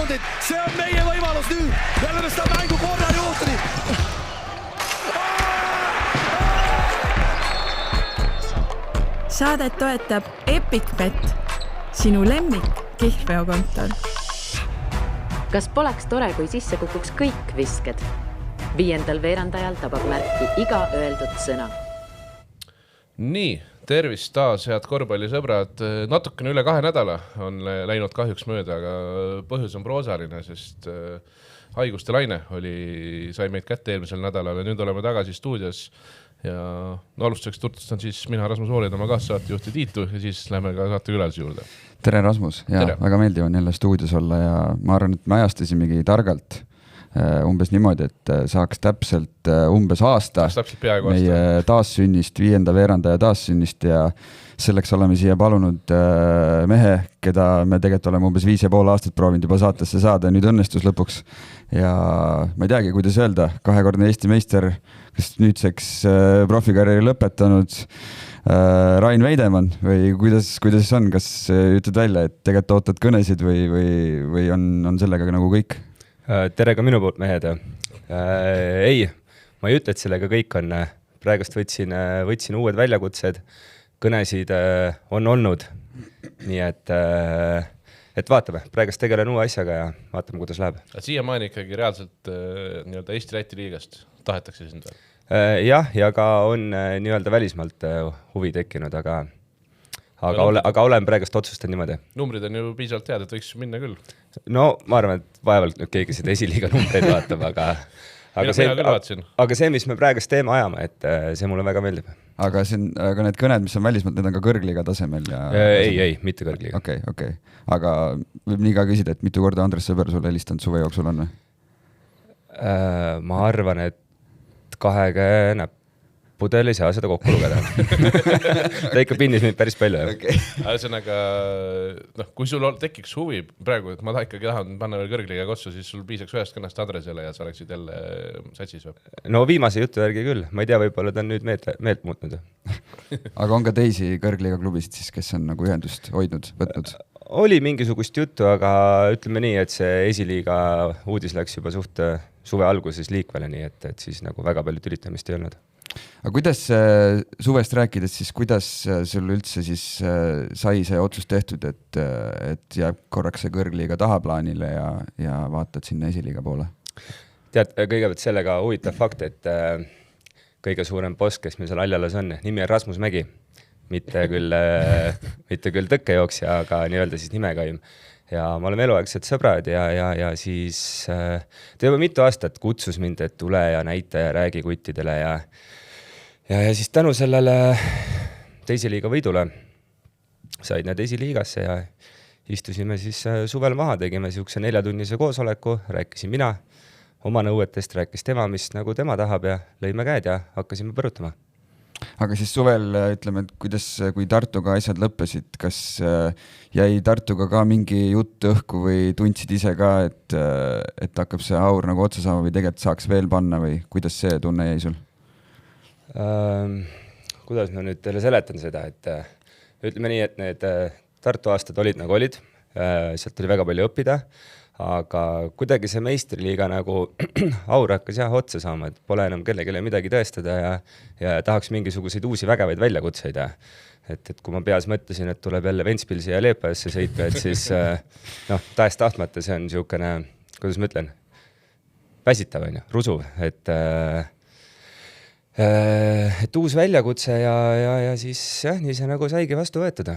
sekundit, see on meie võimalus nüüd. Me oleme seda mängu korra juhtuni. Saadet toetab EpicBet, sinu lemmik kihlveokontor. Kas poleks tore, kui sisse kukuks kõik visked? 5. veerandajal tabab märki iga öeldud sõna. Nii, tervist taas, head korvpallisõbrad. Natukene üle 2 nädala on läinud kahjuks mööda, aga põhjus on proosaline, sest haiguste laine sai meid kätte eelmisel nädalal ja nüüd oleme tagasi stuudios. Ja alustuseks tutvustan siis mina Rasmus Voolid oma kaassaatejuhti Tiitu ja siis lähme ka saate külalise juurde. Tere Rasmus, ja tere. Väga meeldiv on jälle stuudios olla ja ma arvan, et me ajastasimegi targalt umbes niimoodi, et saaks täpselt umbes aasta meie taassünnist, 5. veerandaja taassünnist ja selleks oleme siia palunud mehe, keda me tegelikult oleme umbes 5,5 aastat proovinud juba saatesse saada ja nüüd õnnestus lõpuks. Ja ma ei teagi, kuidas öelda, 2-kordne Eesti meister, kes nüüdseks profikarjeri lõpetanud Rain Veidemann või kuidas on, kas ütled välja, et tegelikult ootad kõnesid või on sellega nagu kõik? Tere ka minu poolt mehed. Ei, ma ei ütle, et sellega kõik on. Praegust võtsin uued väljakutsed, kõnesid on olnud. Nii et vaatame, praegust tegelen uue asjaga ja vaatame, kuidas läheb. Siiamaani ikkagi reaalselt Eesti-Läti liigast tahetakse sind veel? Jah, ja ka on välismaalt huvi tekkinud, aga olen praegust otsustanud niimoodi. Numbrid on ju piisavalt head, et võiks minna küll. No ma arvan, et vaevalt keegi seda esiliiga numbreid vaatab, aga see, mis me praegust teeme ajama, et see mulle väga meeldib. Aga need kõned, mis on välismaalt, need on ka kõrgliiga tasemel? Ei, mitte kõrgliiga. Okay. Aga võib nii ka küsida, et mitu korda Andres Sõber sulle helistanud suve jooksul on? Ma arvan, et 2 pudel ei saa seda kokku lugeda. Ta ikka pinnis mind päris palju. Ühesõnaga, kui sul tekiks huvi praegu, et ma ikkagi tahan panna veel kõrgliga kotsu, siis sul piisaks ühest kõnest Andresele ja sa oleksid jälle satsis või? No viimase jutu järgi küll. Ma ei tea, võib-olla ta on nüüd meelt muutnud. Aga on ka teisi kõrgliga klubisid siis, kes on nagu ühendust hoidnud, võtnud? Oli mingisugust juttu, aga ütleme nii, et see esiliiga uudis läks juba suht suve alguses liikvele, nii et siis nagu väga palju tülitamist ei olnud. Aga kuidas suvest rääkides, siis kuidas sul üldse siis sai see otsus tehtud, et jääb korraks see kõrgliiga tahaplaanile ja vaatad sinna esiliiga poole? Tead, kõigepealt sellega huvitav fakt, et kõige suurem boss, kes meil seal Aljalas on, nimi on Rasmus Mägi. Mitte küll tõkkejooksja, aga nii-öelda siis nimekaim. Ja me oleme eluaegsed sõbrad ja siis ta juba mitu aastat kutsus mind, et tule ja näita ja räägi kuttidele ja siis tänu sellele teise liiga võidule said nad esiliigasse ja istusime siis suvel maha, tegime siukse 4-tunnise koosoleku, rääkisin mina oma nõuetest, rääkis tema, mis nagu tema tahab ja lõime käed ja hakkasime põrutama. Aga siis suvel, ütleme, et kui Tartuga asjad lõppesid, kas jäi Tartuga ka mingi jutt õhku või tundsid ise ka, et hakkab see aur nagu otsa saama või tegelikult saaks veel panna või kuidas see tunne jäi sul? Kuidas ma nüüd teile seletan seda, et ütleme nii, et need Tartu aastad olid nagu olid, sealt oli väga palju õppida, aga kuidagi see meistriliiga nagu aur hakkas otsa saama, et pole enam kellelegi midagi tõestada ja tahaks mingisuguseid uusi vägevaid väljakutseid. Et kui ma peas mõtlesin, et tuleb jälle Ventspilsi ja Leepajasse sõita, et siis tahes tahtmata see on niisugune, kuidas ma ütlen, väsitav on ju, rusuv, et uus väljakutse ja siis nii see nagu saigi vastu võetada.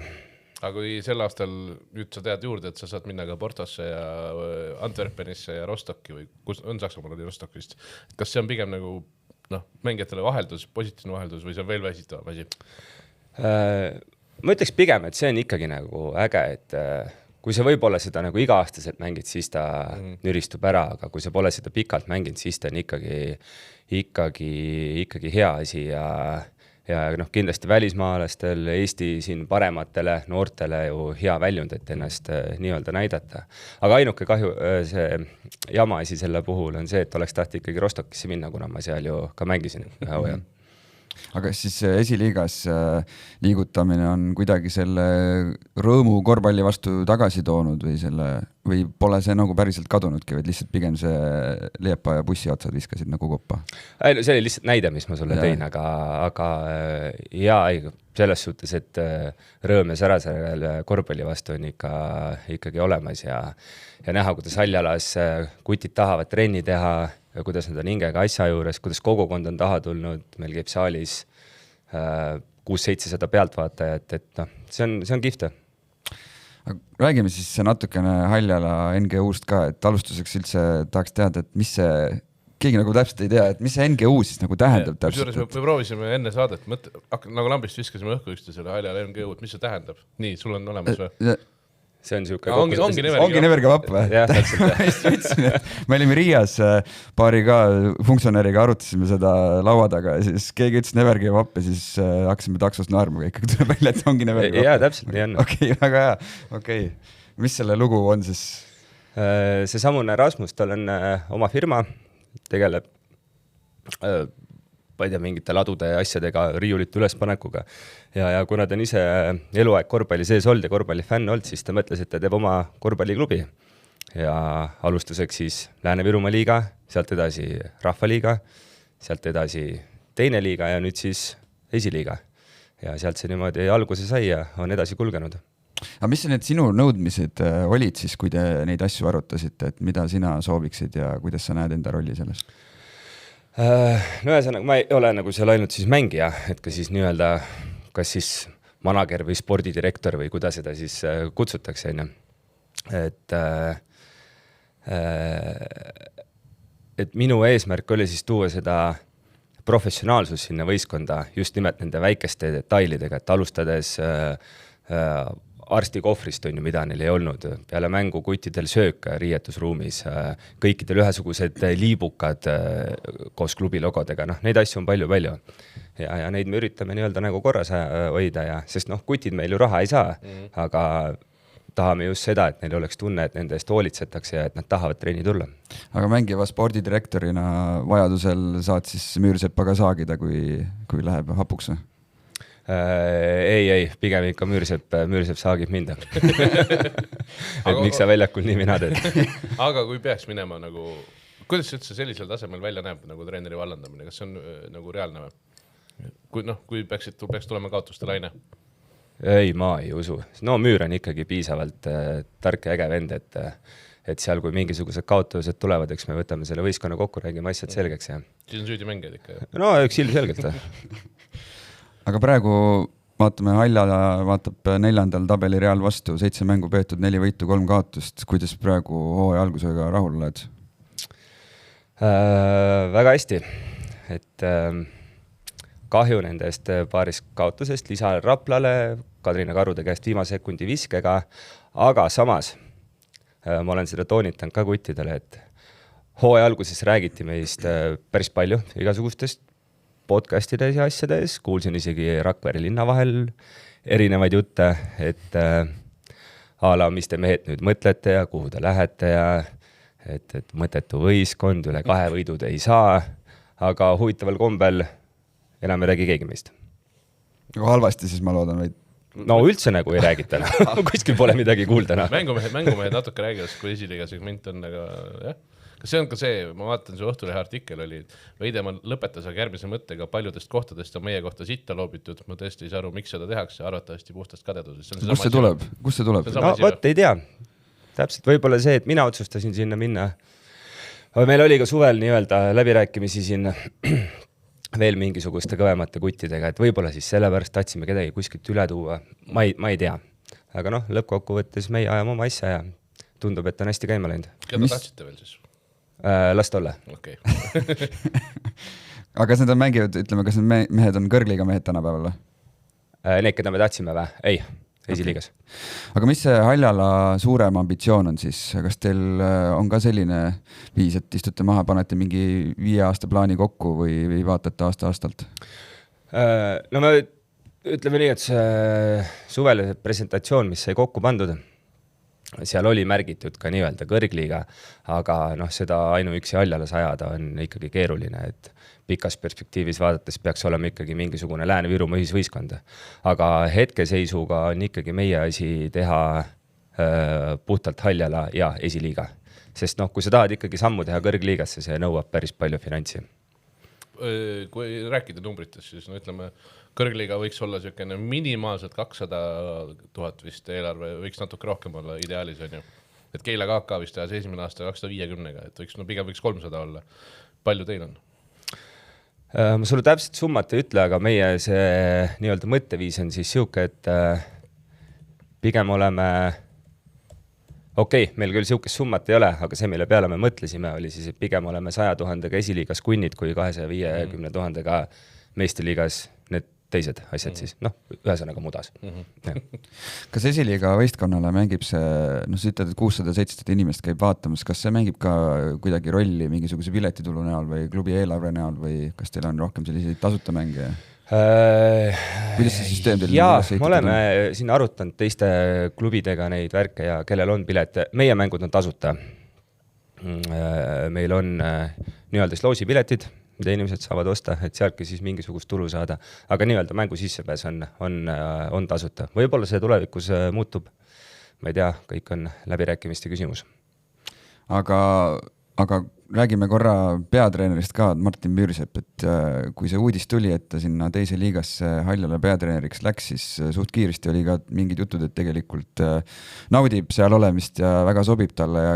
Aga kui sel aastal nüüd sa tead juurde, et sa saad minna ka Portosse ja Antwerpenisse ja Rostocki või kus on Saksamaal oli Rostock vist, kas see on pigem nagu mängijatele vaheldus, positiivne vaheldus või see on veel väsitavam asi? Ma ütleks pigem, et see on ikkagi nagu äge, et kui sa võib-olla seda nagu iga-aastaselt mängid, siis ta nüristub ära, aga kui sa pole seda pikalt mänginud, siis ta on ikkagi hea asi ja kindlasti välismaalastel, Eesti siin parematele noortele ju hea väljund, et ennast nii-öelda näidata. Aga ainuke kahju, see jama asi selle puhul on see, et oleks tahtnud ikkagi Rostokisse minna, kuna ma seal ju ka mängisin. Aga siis esiliigas liigutamine on kuidagi selle rõõmu korvpalli vastu tagasi toonud või selle või pole see nagu päriselt kadunudki, vaid lihtsalt pigem see Liepa ja bussi otsad viskasid nagu koppa? See oli lihtsalt näide, mis ma sulle tõin, aga selles suhtes, et rõõm ja särasäral korvpalli vastu on ikkagi olemas ja näha, kuidas Haljalas kutid tahavad trenni teha, kuidas nad on hingega asja juures, kuidas kogukond on taha tulnud, meil käib saalis 600-700 pealtvaatajat, et noh, see on kihvt. Räägime siis natukene Haljala NGU-st ka, et alustuseks üldse tahaks teada, et mis see, keegi nagu täpselt ei tea, et mis see NGU siis nagu tähendab täpselt? Me proovisime enne saadet, nagu lambist viskasime õhku üksteisele Haljala NGU, et mis see tähendab? Nii, sul on olemas või? See on siuke ongi Neverga vapp või? Jah, täpselt. Me olime Riias paari ka funktsionäriga, arutasime seda laua taga ja siis keegi ütles Neverga vapp ja siis hakkasime taksost naerma, ikkagi tuleb välja, et ongi Neverga vapp. Jaa, täpselt, nii on. Okei, väga hea. Okei. Mis selle lugu on siis? See samune Rasmus, tal on oma firma, tegeleb ma ei tea, mingite ladude ja asjadega, riiulite ülespanekuga. Ja kuna ta on ise eluaeg korvpalli sees olnud ja korvpallifänn olnud, siis ta mõtles, et ta teeb oma korvpalliklubi. Ja alustuseks siis Lääne-Virumaa liiga, sealt edasi Rahvaliiga, sealt edasi teine liiga ja nüüd siis esiliiga. Ja sealt see niimoodi alguse sai ja on edasi kulgenud. Aga mis need sinu nõudmised olid siis, kui te neid asju arutasite, et mida sina sooviksid ja kuidas sa näed enda rolli selles? No ühesõnaga, ma ei ole nagu seal ainult siis mängija, et ka siis nii-öelda, kas siis manager või spordidirektor või kuidas seda siis kutsutakse. Et minu eesmärk oli siis tuua seda professionaalsus sinna võistkonda just nimelt nende väikeste detailidega, et alustades arstikohvrist on ju, mida neil ei olnud. Peale mängu kuttidel söök riietusruumis, kõikidel ühesugused liibukad koos klubi logodega, noh, neid asju on palju. Ja neid me üritame nii-öelda nagu korras hoida ja, sest noh, kutid meil ju raha ei saa, aga tahame just seda, et neil oleks tunne, et nende eest hoolitsetakse ja et nad tahavad treeni tulla. Aga mängiva spordidirektorina vajadusel saad siis Müürsepa ka saagida, kui läheb hapuks? Ei, pigem ikka Müürsepp saagib mind. Et miks sa väljakul nii mina teed? Aga kui peaks minema nagu, kuidas üldse sellisel tasemel välja näeb nagu treeneri vallandamine, kas see on nagu reaalne või? Kui peaks tulema kaotuste laine? Ei, ma ei usu. No Müür on ikkagi piisavalt tark ja äge vend, et seal kui mingisugused kaotused tulevad, eks me võtame selle võistkonna kokku, räägime asjad selgeks. Ja. Siis on süüdi mängijad ikka. No üks ilmselgelt. Aga praegu vaatame, Haljala vaatab 4. tabeli Real vastu, 7 mängu peetud, 4 võitu, 3 kaotust. Kuidas praegu hooaja algusega rahul oled? Väga hästi. Et kahju nendest paarist kaotusest, lisa Raplale, Kadrina Karude käest viimase sekundi viskega, aga samas ma olen seda toonitanud ka kuttidele, et hooaja alguses räägiti meist päris palju igasugustest podcastides ja asjades, kuulsin isegi Rakvere linna vahel erinevaid jutte, et ala, mis te mehed nüüd mõtlete ja kuhu te lähete ja et mõttetu võistkond, üle 2 võidud ei saa, aga huvitaval kombel enam ei räägi keegi meist. Halvasti siis ma loodan, vaid... No üldse nagu ei räägita, kuskil pole midagi kuulda. Mängumehed natuke räägivad, kui esiliiga segment on, aga jah. Kas see on ka see, ma vaatan, see Õhtulehe artikkel oli, Veidemann lõpetas, aga järgmise mõttega paljudest kohtadest on meie kohta sitta loobitud, ma tõesti ei saa aru, miks seda tehakse, arvatavasti puhtast kadedusest. Kus see tuleb? No võt ei tea. Täpselt võib-olla see, et mina otsustasin sinna minna. Aga meil oli ka suvel nii-öelda läbirääkimisi siin veel mingisuguste kõvemate kuttidega, et võib-olla siis sellepärast tahtsime kedagi kuskilt üle tuua. Ma ei tea. Aga noh, lõppkokkuvõttes meie ajame oma asja ja tundub, et on hästi käima läinud. Keda tahtsite veel siis? Las tolle. Okay. Aga kas need on mängivad, ütleme, kas need mehed on kõrgliga mehed tänapäeval või? Need, keda me tahtsime või? Ei, esiliigas. Aga mis see Haljala suurem ambitsioon on siis? Kas teil on ka selline viis, et istute maha, panete mingi 5 aasta plaani kokku või vaatate aasta-aastalt? No me ütleme nii, et see suvele presentatsioon, mis sai kokku pandud, seal oli märgitud ka nii-öelda kõrgliiga, aga noh, seda ainuüksi Haljalas ajada on ikkagi keeruline, et pikas perspektiivis vaadates peaks olema ikkagi mingisugune Lääne-Virumaa ühisvõistkond. Aga hetkeseisuga on ikkagi meie asi teha puhtalt haljala ja esiliiga. Sest noh, kui sa tahad ikkagi sammu teha kõrgliigasse, see nõuab päris palju finantsi. Kui rääkida numbritest, siis no ütleme, kõrgliiga võiks olla selline minimaalselt 200,000 vist eelarve, võiks natuke rohkem olla ideaalis, on ju. Et Keila KK vist teha see esimene aasta 250-ga, et võiks, no pigem võiks 300 olla. Palju teil on? Ma sulle täpselt summat ei ütle, aga meie see nii-öelda mõtteviis on siis siuke, et pigem oleme meil küll siukest summat ei ole, aga see, mille peale me mõtlesime, oli siis, et pigem oleme 100,000-ga esiliigas kunnid kui 250,000-ga meistriliigas need teised asjad siis, noh, ühesõnaga mudas. Kas esiliiga võistkonnale mängib see, sa ütled, et 600-700 inimest käib vaatamas, kas see mängib ka kuidagi rolli mingisuguse piletitulu näol või klubi eelarve näol või kas teil on rohkem selliseid tasuta mänge? Kuidas see süsteem teil me oleme siin arutanud teiste klubidega neid värke ja kellel on pilet, meie mängud on tasuta. Meil on nii-öelda loosipiletid, mida inimesed saavad osta, et sealtki siis mingisugust tulu saada, aga nii-öelda mängu sissepääs on tasuta. Võib-olla see tulevikus muutub, ma ei tea, kõik on läbirääkimiste küsimus. Aga räägime korra peatreenerist ka, Martin Müürsepp, et kui see uudis tuli, et ta sinna teise liigasse Haljale peatreeneriks läks, siis suht kiiresti oli ka mingid jutud, et tegelikult naudib seal olemist ja väga sobib talle ja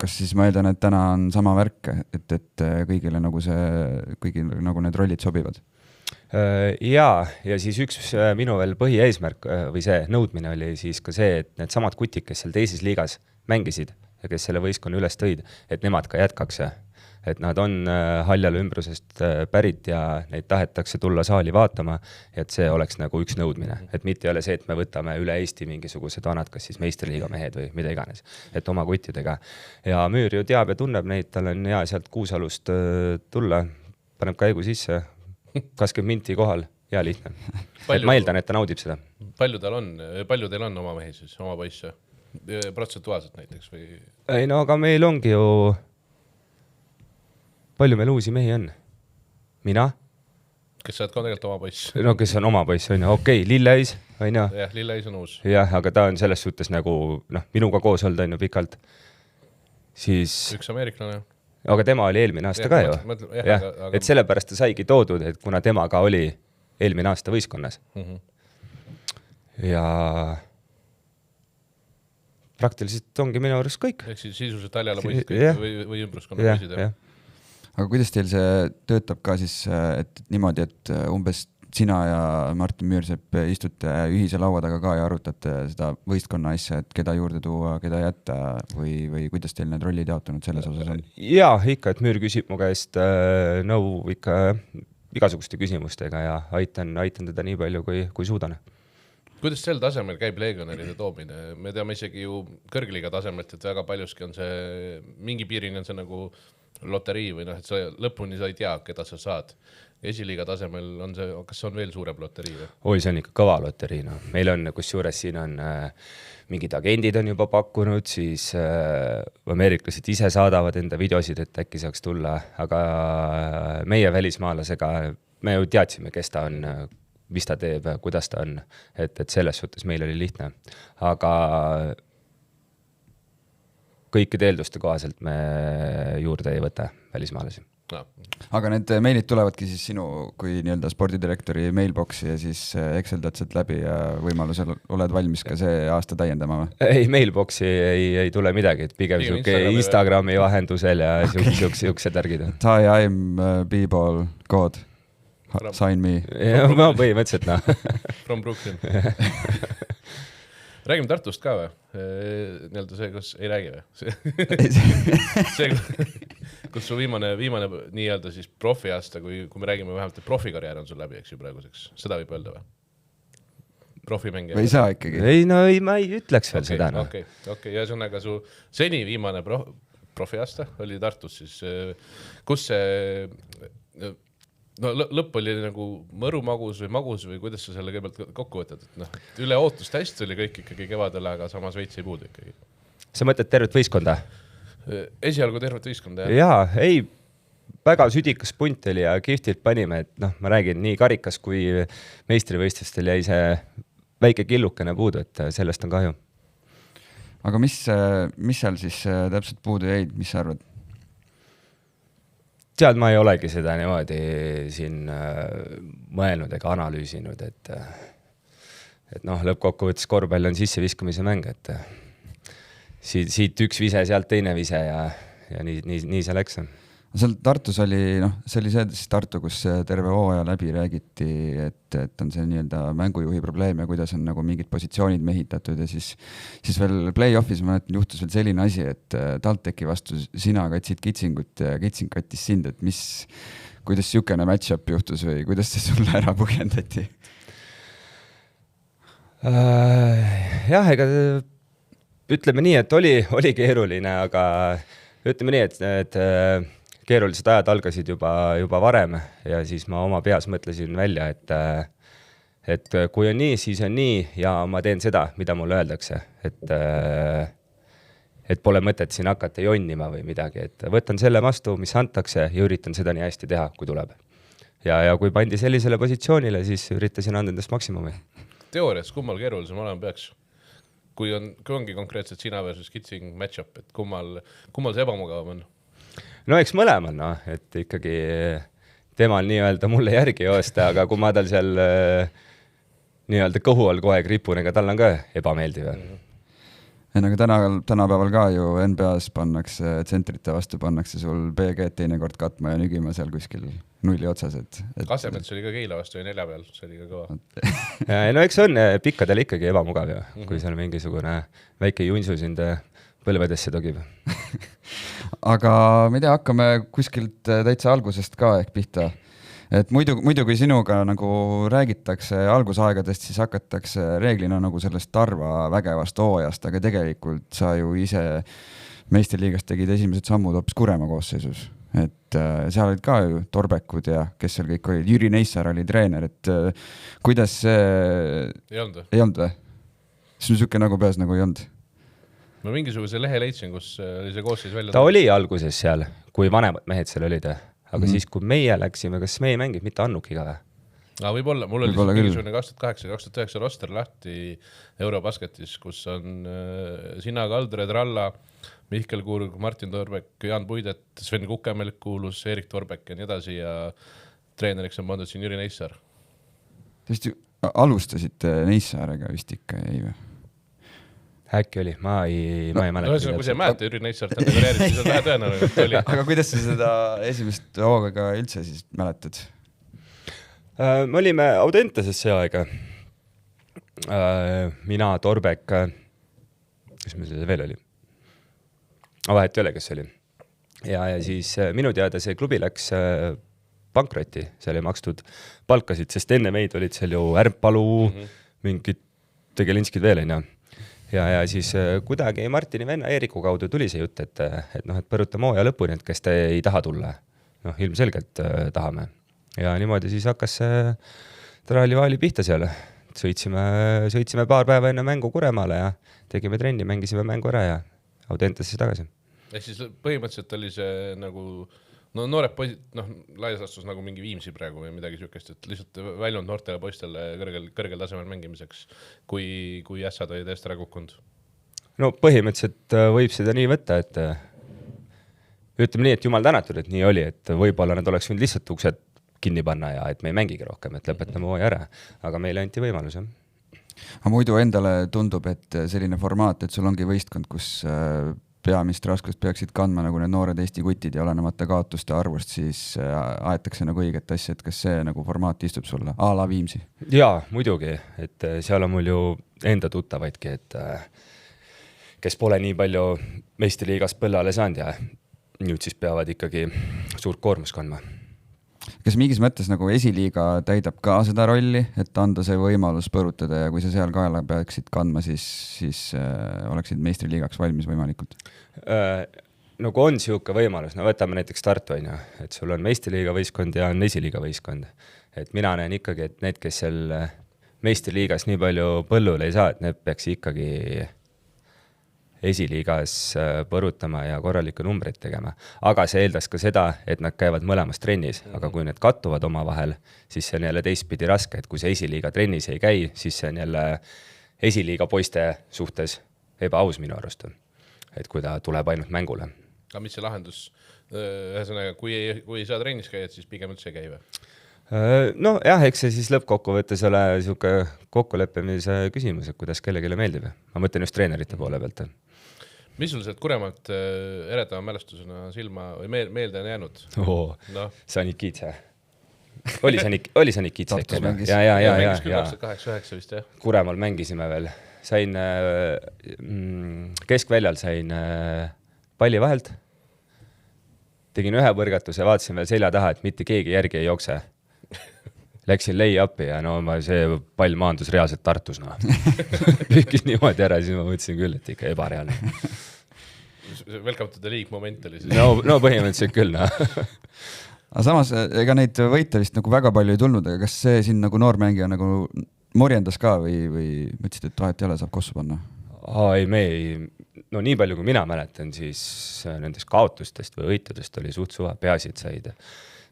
kas siis ma eeldan, et täna on sama värk, et kõigile nagu need rollid sobivad? Ja siis üks minu veel põhieesmärk või see nõudmine oli siis ka see, et need samad kutid, kes seal teises liigas mängisid ja kes selle võistkonna üles tõid, et nemad ka jätkaks. Et nad on Haljala ümbrusest pärit ja neid tahetakse tulla saali vaatama, et see oleks nagu üks nõudmine. Et mitte ei ole see, et me võtame üle Eesti mingisugused vanad, kas siis meistriliiga mehed või mida iganes, et oma kuttidega. Ja Müür ju teab ja tunneb neid, tal on hea sealt Kuusalust tulla, paneb käigu sisse, 20 minti kohal, hea lihtne. Ma eeldan, et ta naudib seda. Palju teil on oma mehi siis, oma poisse? Protsentuaalselt näiteks või? Ei no, aga meil ongi ju palju meil uusi mehi on? Mina? Kes sa oled ka tegelikult oma poiss? No kes on oma poiss, on ju, Lilleis, on ju? Jah, Lilleis on uus. Jah, aga ta on selles suhtes nagu, minuga koos olnud on ju pikalt. Siis... Üks ameeriklane. Aga tema oli eelmine aasta ka ju. Et sellepärast ta saigi toodud, et kuna tema ka oli eelmine aasta võistkonnas. Ja... praktiliselt ongi minu arust kõik. Ehk siis sisuliselt Haljala poisid kõik või ümbruskonna poisid. Aga kuidas teil see töötab ka siis, et niimoodi, et umbes sina ja Martin Müürsepp istute ühise laua taga ka ja arutate seda võistkonna asja, et keda juurde tuua, keda jätta või kuidas teil need rollid jaotunud selles osas on? Jaa, ikka, et Müür küsib mu käest nõu ikka igasuguste küsimustega ja aitan teda nii palju, kui suudan. Kuidas sel tasemel käib legionäride toomine? Me teame isegi ju kõrgliiga tasemelt, et väga paljuski on see, mingi piirini on see nagu loterii või et sa lõpuni sa ei tea, keda sa saad. Esiliiga tasemel on see, kas on veel suurem loterii? Oi, see on ikka kõva loterii. No. Meil on, kusjuures siin on mingid agendid on juba pakkunud, siis ameeriklased ise saadavad enda videosid, et äkki saaks tulla, aga meie välismaalasega me ju teadsime, kes ta on, mis ta teeb, kuidas ta on, et selles suhtes meil oli lihtne. Aga kõikide eelduste kohaselt me juurde ei võta välismaalasi. No. Aga need meilid tulevadki siis sinu kui nii-öelda spordidirektori mailboxi ja siis Excel-dad sealt läbi ja võimalusel oled valmis ka see aasta täiendama või? Ei, mailboxi ei tule midagi, et pigem Instagrami vahendusel ja siuksed tärgid. Hi, I'm B-ball God. Sign me. Ja, ma põhimõtteliselt, From Brooklyn. Räägime Tartust ka või? Nii-öelda see, kus ei räägi või? See, kus su viimane nii-öelda siis profiaasta, kui me räägime vähemalt, et profikarjäär on sul läbi, eks ju praeguseks. Seda võib öelda või? Profimängija. Või ei saa ikkagi? Ei, no ma ei ütleks veel seda. Okei. Ja see on aga su seni viimane profiaasta oli Tartus, siis kus see... No lõpp oli nagu mõrumagus või kuidas sa selle kõigepealt kokku võtad? Et üle ootust hästi oli kõik ikkagi kevadel, aga samas veits ei puudu ikkagi. Sa mõtled tervet võistkonda? Esialgu tervet võistkonda, jah. Jaa, ei, väga südikas punt oli ja kihvtilt panime, et ma räägin, nii karikas kui meistrivõistlustel jäi see väike killukene puudu, et sellest on kahju. aga mis seal siis täpselt puudu jäid, mis sa arvad? Tead, ma ei olegi seda niimoodi siin mõelnud ega analüüsinud, et lõppkokkuvõttes korvpall on sisseviskamise mäng, et siit üks vise, sealt teine vise ja nii see läks. Seal Tartus oli, see oli see Tartu, kus terve hooaja läbi räägiti, et on see nii-öelda mängujuhi probleem ja kuidas on nagu mingid positsioonid mehitatud ja siis veel play-offis ma mäletan, juhtus veel selline asi, et TalTechi vastu sina katsid Kitsingut ja Kitsing kattis sind, et kuidas siukene match-up juhtus või kuidas see sulle ära põhjendati? Jah, ega ütleme nii, et oli keeruline, aga ütleme nii, et keerulised ajad algasid juba varem ja siis ma oma peas mõtlesin välja, et kui on nii, siis on nii ja ma teen seda, mida mulle öeldakse, et pole mõtet siin hakata jonnima või midagi, et võtan selle vastu, mis antakse ja üritan seda nii hästi teha, kui tuleb. Ja kui pandi sellisele positsioonile, siis üritasin anda endast maksimumi. Teoorias kummal keerulisem olema peaks? Kui ongi konkreetselt sina versus Kitsing match-up, et kummal see ebamugavam on? No eks mõlemal, et ikkagi temal nii-öelda mulle järgi joosta, aga kui ma tal seal nii-öelda kõhu all kohe ripun, ega tal on ka ebameeldiv. Aga tänapäeval ka ju NBA-s pannakse, tsentrite vastu pannakse sul BG teinekord katma ja nügima seal kuskil nulli otsas. Kasemets oli ka Keila vastu ja 4 peal, see oli ka kõva. No eks on pikkadel ikkagi ebamugav ju, kui seal mingisugune väike junsu sind põlvedesse togib. Aga ma ei tea, hakkame kuskilt täitsa algusest ka ehk pihta. Et muidu kui sinuga nagu räägitakse algusaegadest, siis hakatakse reeglina nagu sellest Tarva vägevast hooajast, aga tegelikult sa ju ise meistriliigas tegid esimesed sammud hoopis Kurema koosseisus. Et seal olid ka ju Torbekud ja kes seal kõik olid. Jüri Neissar oli treener, et kuidas see... Ei olnud või? See on siuke nagu peas nagu ei olnud. Ma mingisuguse lehe leidsin, kus oli see koosseis välja. Ta oli alguses seal, kui vanemad mehed seal olid, aga siis kui meie läksime, kas me ei mängib mitte Annukiga või? Võib-olla, mul oli mingisugune 2008-2009 roster lahti Eurobasketis, kus on sina, Kaldre, Tralla, Mihkel Kurg, Martin Torbek, Jaan Puidet, Sven Kukemelk kuulus, Erik Torbek ja nii edasi ja treeneriks on pandud siin Jüri Neissar. Tõesti, alustasite Neissarega vist ikka, ei või? Äkki oli, ma ei mäleta. Kui see mäeta Jüri Neissart enda karjääris, siis on vähe tõenäoline, et oli. Aga kuidas sa seda esimest hooga üldse siis mäletad? Me olime Audenteses see aega. Mina, Torbek, kes meil see veel oli? Vahet ei ole, kes oli. Ja siis minu teada see klubi läks pankrotti, seal ei makstud palkasid, sest enne meid olid seal ju Ärmpalu, mingid Tegelinskid veel, ei näe. Ja siis kuidagi Martini venna Eeriku kaudu tuli see jutt, et põrutame hooaja lõpuni, et kes te ei taha tulla. Ilmselgelt tahame. Ja niimoodi siis hakkas traalli-vaali pihta seal. Sõitsime paar päeva enne mängu Kuremaale ja tegime trenni, mängisime mängu ära ja Audentesse tagasi. Ehk siis põhimõtteliselt oli see nagu noored poisid, laias astus nagu mingi Viimsi praegu või midagi siukest, et lihtsalt väljund noortele poistele kõrgel tasemel mängimiseks, kui ässad olid eest ära kukkunud? No põhimõtteliselt võib seda nii võtta, et ütleme nii, et jumal tänatud, et nii oli, et võib-olla nad oleks võinud lihtsalt uksed kinni panna ja et me ei mängigi rohkem, et lõpetame hooaja ära, aga meile anti võimalus. Aga muidu endale tundub, et selline formaat, et sul ongi võistkond, kus peamist raskust peaksid kandma nagu need noored Eesti kutid ja olenemata kaotuste arvust, siis aetakse nagu õiget asja, et kas see nagu formaat istub sulle, a la Viimsi? Jaa, muidugi, et seal on mul ju enda tuttavaidki, et kes pole nii palju meistriliigas põllale saanud ja nüüd siis peavad ikkagi suurt koormus kandma. Kas mingis mõttes nagu esiliiga täidab ka seda rolli, et anda see võimalus põrutada ja kui sa seal kaela peaksid kandma, siis oleksid meistriliigaks valmis võimalikult? Nagu on siuke võimalus, võtame näiteks Tartu, et sul on meistriliiga võistkond ja on esiliiga võistkond. Et mina näen ikkagi, et need, kes seal meistriliigas nii palju põllule ei saa, et need peaks ikkagi esiliigas põrutama ja korralikke numbreid tegema. Aga see eeldas ka seda, et nad käivad mõlemas trennis, aga kui need kattuvad oma vahel, siis see on jälle teistpidi raske, et kui see esiliiga trennis ei käi, siis see on jälle esiliiga poiste suhtes ebaaus minu arust, et kui ta tuleb ainult mängule. Aga mis see lahendus, ühesõnaga, kui ei saa trennis käia, siis pigem üldse ei käi või? No jah, eks see siis lõppkokkuvõttes ole siuke kokkuleppimise küsimus, et kuidas kellegile meeldib. Ma mõtlen just treenerite poole pealt. Mis sul sealt Kuremaalt eredama mälestusena silma või meelde on jäänud? Sanikitse. Oli Sanikitse. Ja. 2008 vist, jah. Kuremaal mängisime veel. Sain keskväljal sain palli vahelt. Tegin ühe põrgatuse, vaatasin veel selja taha, et mitte keegi järgi ei jookse. Läksin lay-upi ja see pall maandus reaalselt Tartus. Lükkis niimoodi ära, siis ma mõtlesin küll, et ikka ebareaalne. Welcome to the league moment oli see. No põhimõtteliselt küll. Aga samas, ega neid võite vist nagu väga palju ei tulnud, aga kas see siin nagu noormängija nagu morjendas ka või mõtlesid, et vahet ei ole, saab kossu panna? Nii palju kui mina mäletan, siis nendest kaotustest või võitudest oli suht suva. Peaasi, et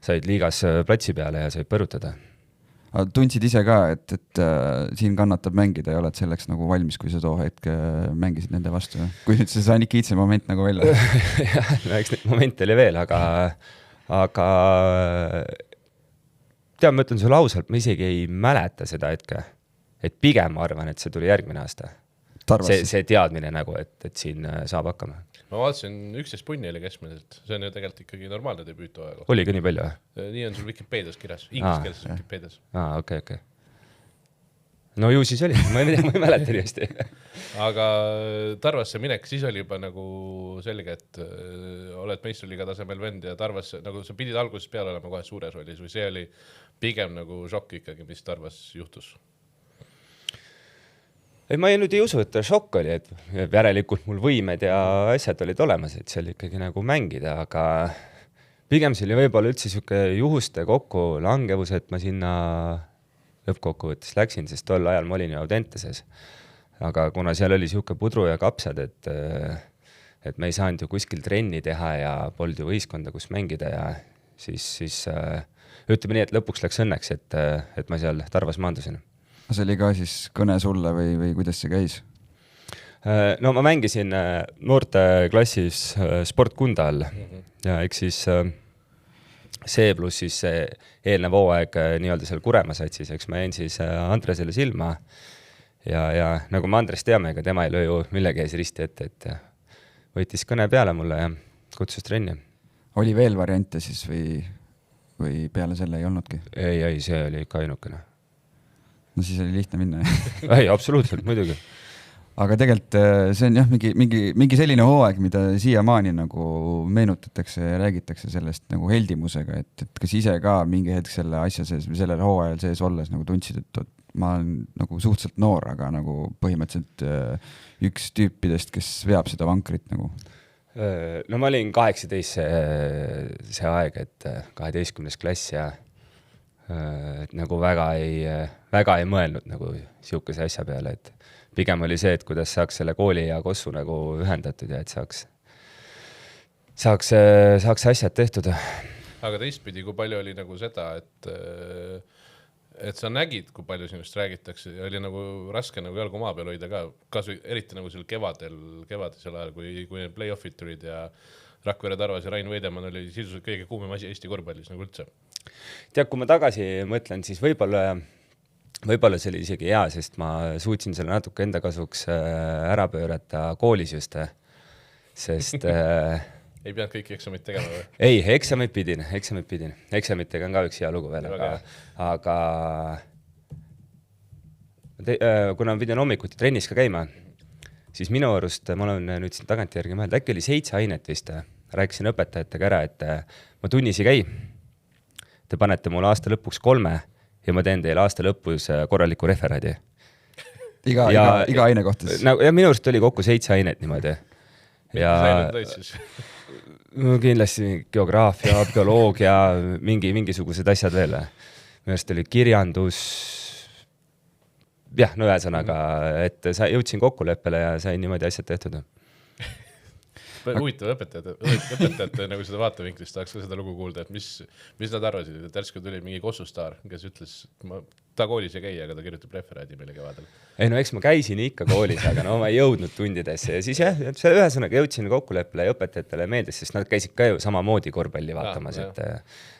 said liigas platsi peale ja said põrutada. Aga tundsid ise ka, et siin kannatab mängida ja oled selleks nagu valmis, kui sa too hetk mängisid nende vastu? Kui nüüd see Sanikitse moment nagu välja? Jah, eks neid momente oli veel, aga tean, ma ütlen sulle ausalt, ma isegi ei mäleta seda hetke. Et pigem ma arvan, et see tuli järgmine aasta. See teadmine nagu, et siin saab hakkama. Ma vaatasin 11 punni oli keskmiselt. See on ju tegelikult ikkagi normaalne debüüt aega. Oli ka nii palju? Nii on sul Wikipedias kirjas. Ingliskeelses Wikipedias. Okay. No ju siis oli. Ma ei mäleta nii hästi. Aga Tarvasse minek, siis oli juba nagu selge, et oled meistriliiga tasemel vend ja Tarvasse, nagu sa pidid alguses peale olema kohe suures rollis või see oli pigem nagu šokk ikkagi, mis Tarvas juhtus? Ma nüüd ei usu, et šokk oli, et järelikult mul võimed ja asjad olid olemas, et seal ikkagi nagu mängida, aga pigem see oli võib-olla üldse siuke juhuste kokku langevus, et ma sinna lõppkokkuvõttes läksin, sest tol ajal ma olin ju Audenteses. Aga kuna seal oli siuke pudru ja kapsad, et me ei saanud ju kuskil trenni teha ja polnud ju võistkonda, kus mängida ja siis ütleme nii, et lõpuks läks õnneks, et ma seal Tarvas maandusin. See oli ka siis kõne sulle või kuidas see käis? No ma mängisin noorte klassis Sport Kunda all ja eks siis see pluss siis eelnev hooaeg nii-öelda seal Kurema satsis, eks ma jäin siis Andresele silma ja nagu me Andres teame, ega tema ei löö ju millegi ees risti ette, et võitis kõne peale mulle ja kutsus trenni. Oli veel variante siis või peale selle ei olnudki? Ei, see oli ikka ainukene. No siis oli lihtne minna. Ei, absoluutselt, muidugi. Aga tegelikult see on jah mingi selline hooaeg, mida siiamaani nagu meenutatakse ja räägitakse sellest nagu heldimusega, et kas ise ka mingi hetk selle asja sees või sellel hooajal sees olles nagu tundsid, et ma olen nagu suhteliselt noor, aga nagu põhimõtteliselt üks tüüpidest, kes veab seda vankrit nagu. No ma olin 18 see aeg, et 12. klass ja et nagu väga ei mõelnud nagu siukese asja peale, et pigem oli see, et kuidas saaks selle kooli ja kossu nagu ühendatud ja et saaks asjad tehtud. Aga teistpidi, kui palju oli nagu seda, et sa nägid, kui palju sinust räägitakse ja oli nagu raske nagu jalgu maa peal hoida ka, kasvõi eriti nagu seal kevadisel ajal, kui need play-offid tulid ja Rakvere Tarvas ja Rain Veidemann oli sisuliselt kõige kuumem asi Eesti korvpallis nagu üldse. Tead, kui ma tagasi mõtlen, siis võib-olla see oli isegi hea, sest ma suutsin selle natuke enda kasuks ära pöörata koolis just, sest ei pidanud kõiki eksamid tegema või? Ei, eksamid pidin. Eksamitega on ka üks hea lugu veel, aga kuna ma pidin hommikuti trennis ka käima, siis minu arust, ma olen nüüd siin tagantjärgi mõelda, äkki oli 7 ainet vist, rääkisin õpetajatega ära, et ma tunnis ei käi. Te panete mulle aasta lõpuks 3 ja ma teen teile aasta lõpus korraliku referaadi. Iga aine kohta siis? Ja minu arust oli kokku 7 ainet niimoodi. Ja kindlasti geograafia, bioloogia, mingisugused asjad veel. Minu arust oli kirjandus. Jah, no ühesõnaga, et jõudsin kokkuleppele ja sain niimoodi asjad tehtud. huvitav õpetajate nagu seda vaatevinklist tahaks ka seda lugu kuulda, et mis nad arvasid, et järsku tuli mingi kossustaar, kes ütles, ta koolis ei käi, aga ta kirjutab referaadi meile kevadel. Ei no eks ma käisin ikka koolis, aga no ma ei jõudnud tundidesse ja siis ühesõnaga jõudsin kokkuleppele ja õpetajatele meeldis, sest nad käisid ka ju samamoodi korvpalli vaatamas,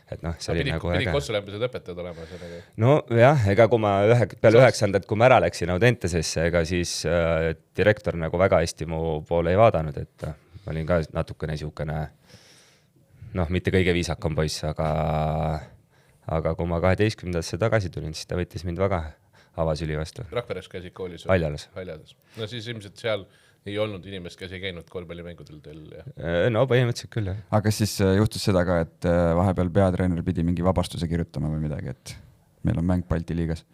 et noh, see oli nagu pidid kossulämbused õpetajad olema sellega. No jah, ega kui ma peale 9. kui ma ära läksin Audentesesse, ega siis direktor nagu väga hästi mu poole ei vaadanud, et ma olin ka natukene niisugune noh, mitte kõige viisakam poiss, aga kui ma 12. tagasi tulin, siis ta võttis mind väga avasüli vastu. Rakveres käisid koolis? Haljalas. No siis ilmselt seal ei olnud inimest, kes ei käinud korvpallimängudel teil? No põhimõtteliselt küll, jah. Aga kas siis juhtus seda ka, et vahepeal peatreener pidi mingi vabastuse kirjutama või midagi, et meil on mäng Balti liigas?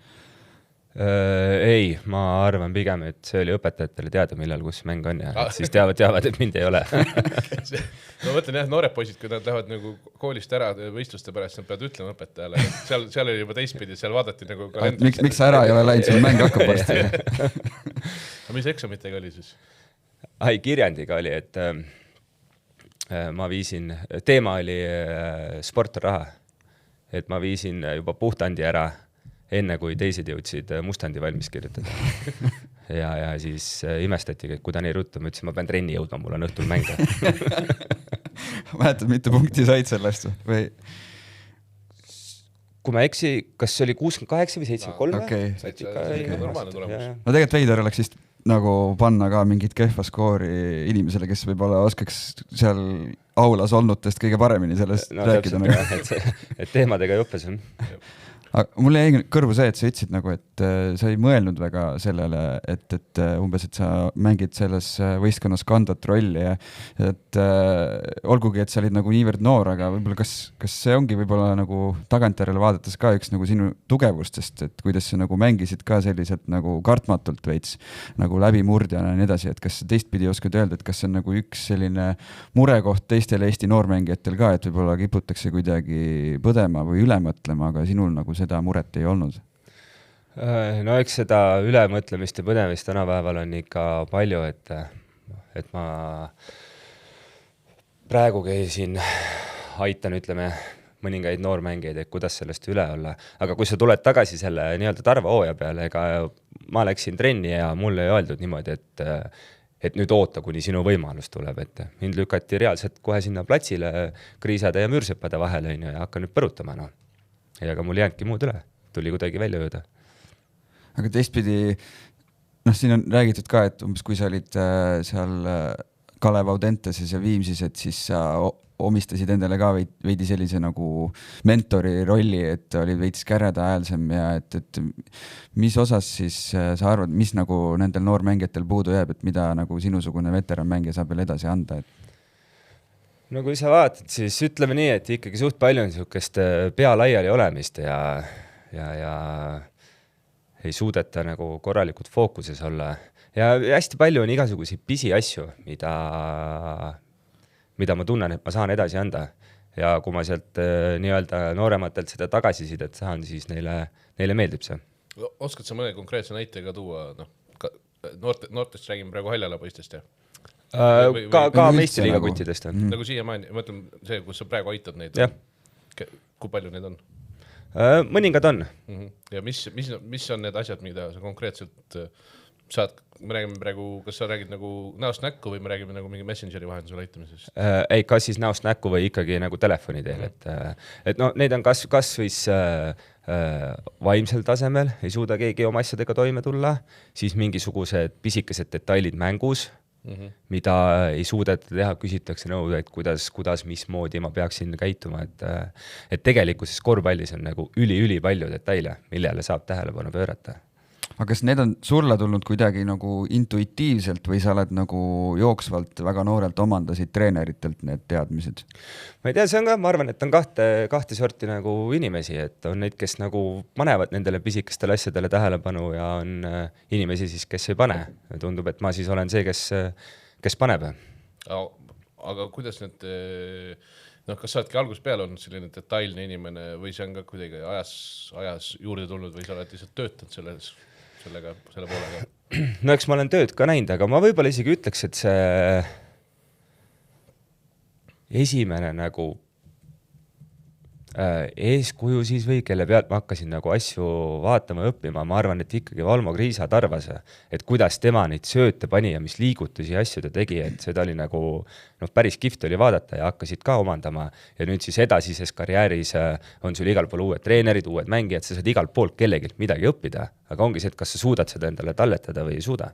Ei, ma arvan pigem, et see oli õpetajatele teada, millal kus mäng on ja siis teavad, et mind ei ole. No mõtlen jah, noored poisid, kui nad lähevad nagu koolist ära võistluste pärast, nad peavad ütlema õpetajale. Seal oli juba teistpidi, seal vaadati nagu miks sa ära ei ole läinud, sul mäng hakkab varsti? Aga mis eksamitega oli siis? Kirjandiga oli, et ma viisin, teema oli sport raha, et ma viisin juba puhtandi ära enne kui teised jõudsid mustandi valmis kirjutada. ja siis imestati, kui ta nii ruttu, ma ütlesin, ma pean trenni jõudma, mul on õhtul mäng. Mäletad, mitu punkti said sellest või? Kui ma eksi, kas see oli 68 või 73? Okay. Normaalne tulemus. No tegelikult veider oleks vist nagu panna ka mingit kehva skoori inimesele, kes võib-olla oskaks seal aulas olnutest kõige paremini sellest rääkida. Et teemadega ei õppes. Mulle jäi kõrvu see, et sa ütlesid nagu, et sa ei mõelnud väga sellele, et umbes, et sa mängid selles võistkonnas kandvat rolli ja et olgugi, et sa olid nagu niivõrd noor, aga võib-olla kas see ongi võib-olla nagu tagantjärele vaadates ka üks nagu sinu tugevustest, et kuidas sa nagu mängisid ka selliselt nagu kartmatult veits nagu läbimurdjana ja nii edasi, et kas teistpidi oskad öelda, et kas see on nagu üks selline murekoht teistele Eesti noormängijatel ka, et võib-olla kiputakse kuidagi põdema või üle mõtlema, aga sinul nagu seda muret ei olnud? No eks seda ülemõtlemist ja põdemist tänapäeval on ikka palju, et ma praegu käisin, aitan, ütleme, mõningaid noormängijaid, et kuidas sellest üle olla. Aga kui sa tuled tagasi selle nii-öelda Tarva hooaja peale, ega ma läksin trenni ja mulle ei öeldud niimoodi, et nüüd oota, kuni sinu võimalus tuleb, et mind lükati reaalselt kohe sinna platsile kriisade ja müürsepade vahele ja hakka nüüd põrutama, no. Ja aga mul jäänki muud üle, tuli kuidagi välja jõuda. Aga teistpidi, siin on räägitud ka, et umbes kui sa olid seal Kalev Audenteses ja Viimsis, et siis sa omistasid endale ka veidi sellise nagu mentori rolli, et oli veits käredahäälsem ja et mis osas siis sa arvad, mis nagu nendel noormängijatel puudu jääb, et mida nagu sinusugune veteranmängija saab veel edasi anda? No kui sa vaatad, siis ütleme nii, et ikkagi suht palju on niisugust pea laiali olemist ja ei suudeta nagu korralikult fookuses olla. Ja hästi palju on igasuguseid pisi asju, mida ma tunnen, et ma saan edasi anda. Ja kui ma sealt nii-öelda noorematelt seda tagasisidet saan, siis neile meeldib see. Oskad sa mõne konkreetse näitega tuua? Noortest räägime praegu Haljala poistest, ja? Ka meistriliiga kuttidest on. Nagu siiamaani, mõtlen see, kus sa praegu aitad neid. Kui palju neid on? Mõningad on. Ja mis on need asjad, mida sa konkreetselt saad, me räägime praegu, kas sa räägid nagu näost näkku või me räägime nagu mingi messengeri vahendusel aitamisest? Ei, kas siis näost näkku või ikkagi nagu telefoni teel, et no neid on kas võis vaimsel tasemel, ei suuda keegi oma asjadega toime tulla, siis mingisugused pisikesed detailid mängus, mida ei suudeta teha, küsitakse nõu, et kuidas, mismoodi ma peaksin käituma, et tegelikkuses korvpallis on nagu üli palju detaile, millele saab tähelepanu pöörata. Aga kas need on sulle tulnud kuidagi nagu intuitiivselt või sa oled nagu jooksvalt väga noorelt omandasid treeneritelt need teadmised? Ma ei tea, see on ka, ma arvan, et on kahte sorti nagu inimesi, et on neid, kes nagu panevad nendele pisikestele asjadele tähelepanu ja on inimesi siis, kes ei pane. Tundub, et ma siis olen see, kes paneb. Aga kuidas need, kas sa oledki alguses peale olnud selline detailne inimene või see on ka kuidagi ajas juurde tulnud või sa oled lihtsalt töötanud selle poolega? No eks ma olen tööd ka näinud, aga ma võib-olla isegi ütleks, et esimene nagu eeskuju siis või kelle pealt ma hakkasin nagu asju vaatama ja õppima, ma arvan, et ikkagi Valmo Kriisa Tarvas, et kuidas tema neid sööte pani ja mis liigutusi ja asju ta tegi, et seda oli nagu päris kihvt oli vaadata ja hakkasid ka omandama ja nüüd siis edasises karjääris on sul igal pool uued treenerid, uued mängijad, sa saad igalt poolt kellegilt midagi õppida, aga ongi see, et kas sa suudad seda endale talletada või ei suuda.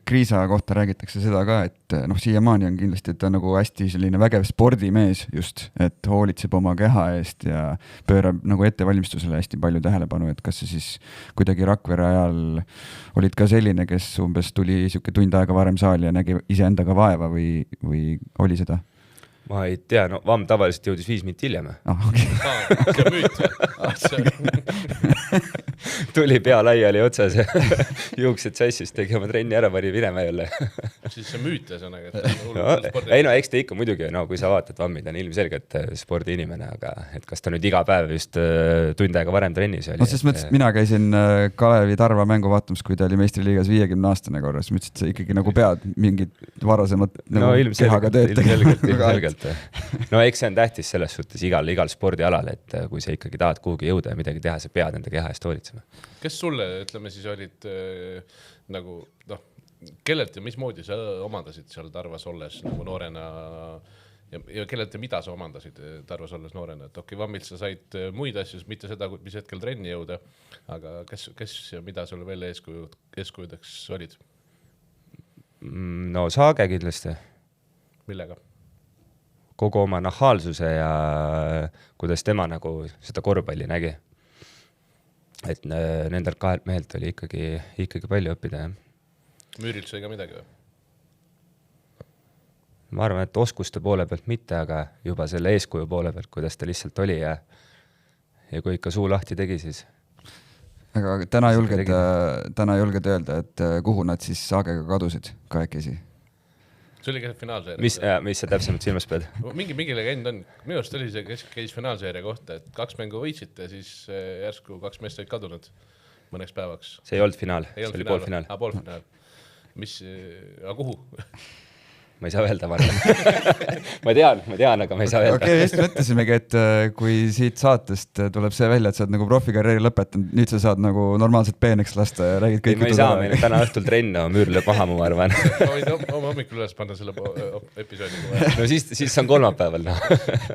Kriisa kohta räägitakse seda ka, et siiamaani on kindlasti, et ta on nagu hästi selline vägev spordimees just, et hoolitseb oma keha eest ja pöörab nagu ettevalmistusele hästi palju tähelepanu, et kas see siis kuidagi Rakvere ajal olid ka selline, kes umbes tuli siuke tund aega varem saali ja nägi iseendaga vaeva või oli seda? Ma ei tea, no Vamm tavaliselt jõudis 5 minutit hiljem. See on müüt. Tuli pea laiali otsas ja juuksed sassis, tegi oma trenni ära, pani minema jälle. Siis see müüt ühesõnaga. Ei no, eks ta ikka muidugi, no kui sa vaatad, Vammid on ilmselgelt spordiinimene, aga et kas ta nüüd iga päev just tund aega varem trennis oli. No selles mõttes, mina käisin Kalevi Tarva mängu vaatamas, kui ta oli meistriliigas 50-aastane korras, ma ütlesin, et sa ikkagi nagu pead mingid varasemad nagu kehaga tööd ilmselgelt. No eks see on tähtis selles suhtes igal spordialal, et kui sa ikkagi tahad kuhugi jõuda ja midagi teha, sa pead enda keha eest hoolitsema. Kes sulle, ütleme siis, olid nagu, kellelt ja mismoodi sa omandasid seal Tarvas olles nagu noorena ja kellelt ja mida sa omandasid Tarvas olles noorena? Et Vammilt sa said muid asju, mitte seda, mis hetkel trenni jõuda, aga kes ja mida sulle veel eeskujudeks olid? No Saage kindlasti. Millega? Kogu oma nahaalsuse ja kuidas tema nagu seda korvpalli nägi. Et nendelt kahelt mehelt oli ikkagi palju õppida. Müürilt sai ka midagi või? Ma arvan, et oskuste poole pealt mitte, aga juba selle eeskuju poole pealt, kuidas ta lihtsalt oli ja kui ikka suu lahti tegi, siis... Aga täna julged öelda, et kuhu nad siis Saagega kadusid kahekesi? See oli finaalseeria. Mis sa täpsemalt silmas pead? Mingi legend on. Minu arust oli see, kes käis finaalseeria kohta, et 2 mängu võitsite, siis järsku 2 meest olid kadunud mõneks päevaks. See ei olnud finaal, see oli poolfinaal. Poolfinaal. Aga kuhu? Ma ei saa öelda, ma tean, aga ma ei saa öelda. Okei, just mõtlesimegi, et kui siit saatest tuleb see välja, et sa oled nagu profikarjääri lõpetanud, nüüd sa saad nagu normaalselt peeneks lasta ja räägid kõik. Ma ei saa, meil täna õhtul trenn, müür lööb maha, ma arvan. Ma võid oma hommikul üles panna selle episoodi. No siis on kolmapäeval.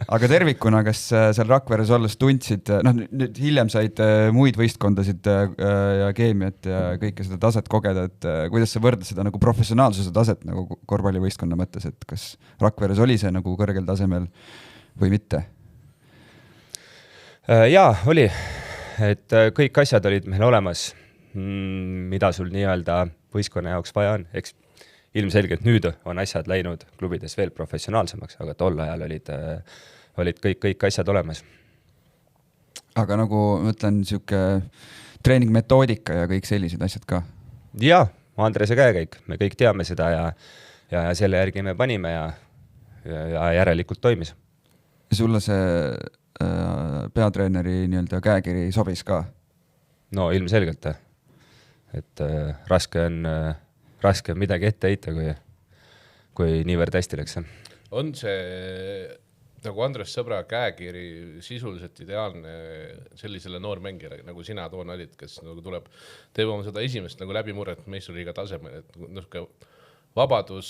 Aga tervikuna, kas seal Rakveres olles tundsid, nüüd hiljem said muid võistkondasid ja keemiat ja kõike seda taset kogeda, et kuidas sa võrdad seda nagu professionaalsuse taset nagu korvpallivõistkonna mõttes, et kas Rakveres oli see nagu kõrgel tasemel või mitte? Jaa, oli. Et kõik asjad olid meil olemas, mida sul nii-öelda võistkonna jaoks vaja on. Eks ilmselgelt nüüd on asjad läinud klubides veel professionaalsemaks, aga tol ajal olid kõik asjad olemas. Aga nagu mõtlen siuke treeningmetoodika ja kõik sellised asjad ka? Jaa, Andrese käekäik, me kõik teame seda ja selle järgi me panime ja järelikult toimis. Ja sulle see peatreeneri nii-öelda käekiri sobis ka? No ilmselgelt. Et raske on midagi ette heita, kui niivõrd hästi läks. On see nagu Andres Sõbra käekiri sisuliselt ideaalne sellisele noormängijale, nagu sina toona olid, kes nagu teeb oma seda esimest nagu läbimurret meistriliiga tasemel, et vabadus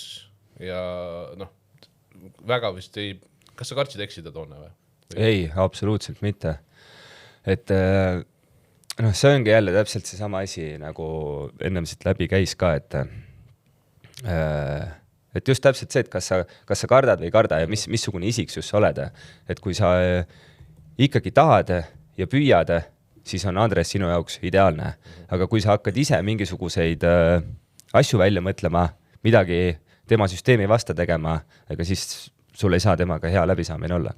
ja väga vist ei... Kas sa kartsid eksida toona või? Ei, absoluutselt mitte. Et see ongi jälle täpselt see sama asi, nagu ennem siit läbi käis ka, et just täpselt see, et kas sa kardad või ei karda ja missugune isiksus sa oled. Et kui sa ikkagi tahad ja püüad, siis on Andres sinu jaoks ideaalne. Aga kui sa hakkad ise mingisuguseid asju välja mõtlema, midagi tema süsteemi vasta tegema, ega siis sul ei saa temaga hea läbisaamine olla.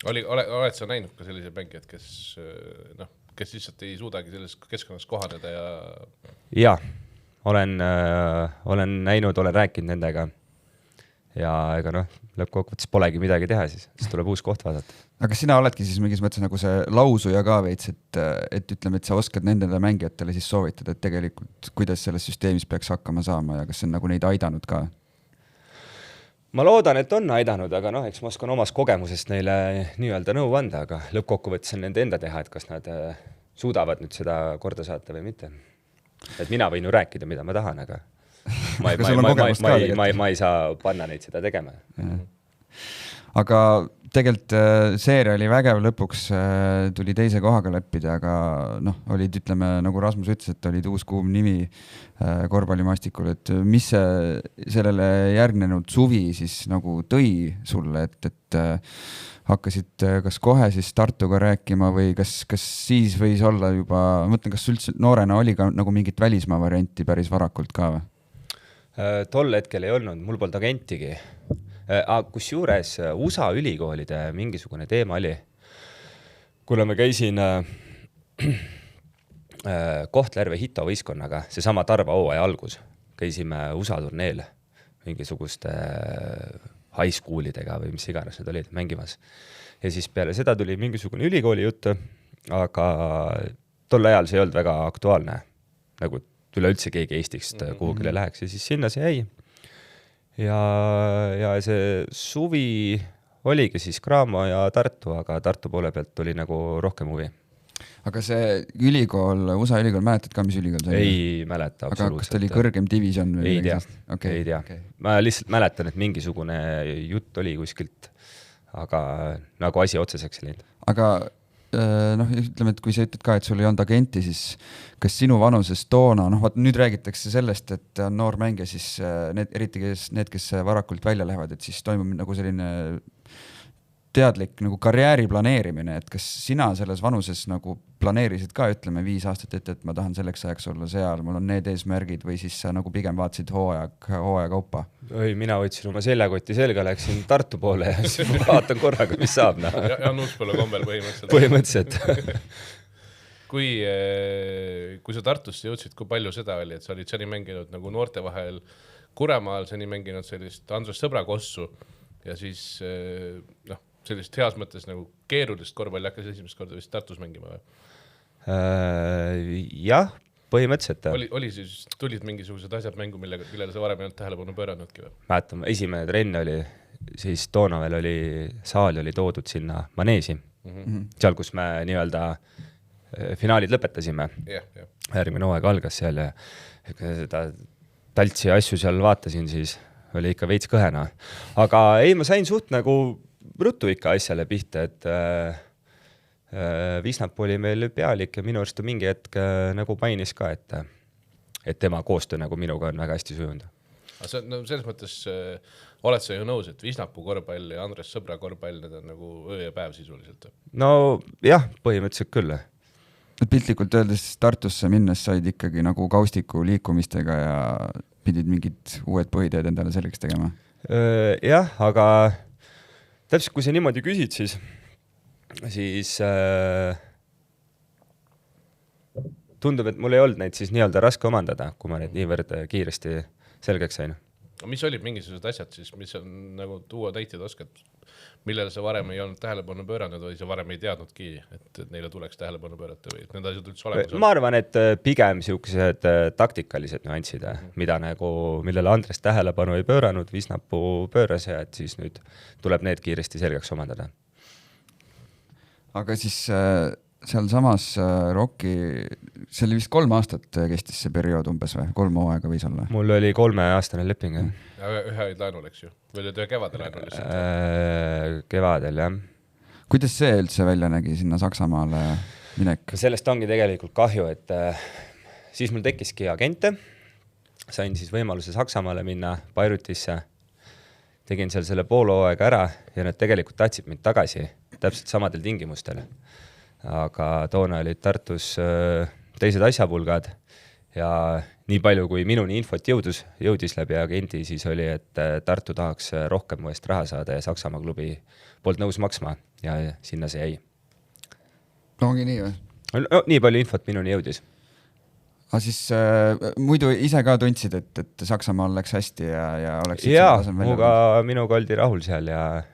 Oled sa näinud ka sellised mängijad, kes lihtsalt ei suudagi selles keskkonnas kohaneda ja... Jaa, olen näinud, olen rääkinud nendega ja ega lõppkokkuvõttes polegi midagi teha, siis tuleb uus koht vaadata. Aga sina oledki siis mingis mõttes nagu see lausuja ka veits, et ütleme, et sa oskad nendele mängijatele siis soovitada, et tegelikult kuidas selles süsteemis peaks hakkama saama ja kas see on nagu neid aidanud ka? ma loodan, et on aidanud, aga noh, eks ma oskan omast kogemusest neile nii-öelda nõu anda, aga lõppkokkuvõttes on nende enda teha, et kas nad suudavad nüüd seda korda saata või mitte. Et mina võin ju rääkida, mida ma tahan, aga ma ei saa panna neid seda tegema. Aga tegelikult seeria oli vägev, lõpuks tuli teise kohaga leppida, aga olid, ütleme, nagu Rasmus ütles, et olid uus kuum nimi korvpallimaastikul, et mis sellele järgnenud suvi siis nagu tõi sulle, et hakkasid kas kohe siis Tartuga rääkima või kas siis võis olla juba, mõtlen, kas üldse noorena oli ka nagu mingit välismaa varianti päris varakult ka või? Tol hetkel ei olnud, mul polnud agentigi. Kusjuures USA ülikoolide mingisugune teema oli, kuna ma käisin Kohtla-Järve Hito võistkonnaga, see sama Tarva hooaja algus, käisime USA turneel mingisuguste high schoolidega või mis iganes need olid mängimas. Ja siis peale seda tuli mingisugune ülikooli jutt, aga tol ajal see ei olnud väga aktuaalne, nagu üleüldse keegi Eestist kuhugile läheks ja siis sinna see jäi. Ja see suvi oligi siis Cramo ja Tartu, aga Tartu poole pealt tuli nagu rohkem huvi. Aga see ülikool, USA ülikool, mäletad ka, mis ülikool see oli? Ei mäleta absoluutselt. Aga kas ta oli kõrgem division? Ei tea. Okay. Ma lihtsalt mäletan, et mingisugune jutt oli kuskilt, aga nagu asi otseseks läinud. Aga ütleme, et kui sa ütled ka, et sul ei olnud agenti, siis kas sinu vanuses toona, nüüd räägitakse sellest, et on noor mängija, siis eriti need, kes varakult välja lähevad, et siis toimub nagu selline teadlik nagu karjääri planeerimine, et kas sina selles vanuses nagu planeerisid ka, ütleme 5 aastat ette, et ma tahan selleks ajaks olla seal, mul on need eesmärgid või siis sa nagu pigem vaatasid hooaja kaupa? Mina võtsin oma seljakoti selga, läksin Tartu poole ja siis ma vaatan korraga, mis saab. Ja Nuuspõllu kombel põhimõtteliselt. Kui sa Tartusse jõudsid, kui palju seda oli, et sa olid seni mänginud nagu noorte vahel Kuremaal, seni mänginud sellist Andres Sõbra kossu ja siis sellist heas mõttes nagu keerulist korvpalli hakkas esimest korda vist Tartus mängima või? Jah, põhimõtteliselt. Oli siis, tulid mingisugused asjad mängu, millele sa varem ei olnud tähelepanu pööranudki või? Mäletan, esimene trenn oli, siis toona veel oli, saali oli toodud sinna Maneesi, seal, kus me nii-öelda finaalid lõpetasime. Järgmine hooaeg algas seal ja seda taltsi asju seal vaatasin, siis oli ikka veits kõhena. Aga ei, ma sain suht nagu ruttu ikka asjale pihta, et Visnap oli meil pealik ja minu arust mingi hetk nagu mainis ka, et tema koostöö nagu minuga on väga hästi sujunud. Selles mõttes oled sa ju nõus, et Visnapu korvpall ja Andres Sõbra korvpall, need on nagu öö ja päev sisuliselt? No jah, põhimõtteliselt küll. Piltlikult öeldes Tartusse minnes said ikkagi nagu kaustiku liikumistega ja pidid mingid uued põhiteed endale selleks tegema? Jah, aga täpselt kui sa niimoodi küsid, siis tundub, et mul ei olnud neid siis nii-öelda raske omandada, kui ma neid niivõrd kiiresti selgeks sain. Mis olid mingisugused asjad siis, mis on nagu tuua täitjad oskad, millele sa varem ei olnud tähelepanu pööranud või sa varem ei teadnudki, et neile tuleks tähelepanu pöörata või need asjad üldse olemas? Ma arvan, et pigem siuksed taktikalised nüansid, mida nagu, millele Andres tähelepanu ei pööranud, Visnapu pööras ja et siis nüüd tuleb need kiiresti selgeks omandada. Aga siis seal samas Rocki, see oli vist 3 aastat kestis see periood umbes või? 3 hooaega võis olla? Mul oli 3-aastane leping. Ühe laenul, eks ju? Või oli kevadel laenul? Kevadel, jah. Kuidas see üldse välja nägi sinna Saksamaale minek? Sellest ongi tegelikult kahju, et siis mul tekkiski agente. Sain siis võimaluse Saksamaale minna Bayreuthisse. Tegin seal selle poolhooaega ära ja nad tegelikult tahtsid mind tagasi täpselt samadel tingimustel. Aga toona olid Tartus teised asjapulgad ja nii palju, kui minuni infot jõudis läbi agenti, siis oli, et Tartu tahaks rohkem muest raha saada ja Saksamaa klubi poolt nõus maksma ja sinna see jäi. No ongi nii või? No, nii palju infot minuni jõudis. Aga siis muidu ise ka tundsid, et Saksamaal läks hästi ja oleks... Jaa, minuga oldi rahul seal ja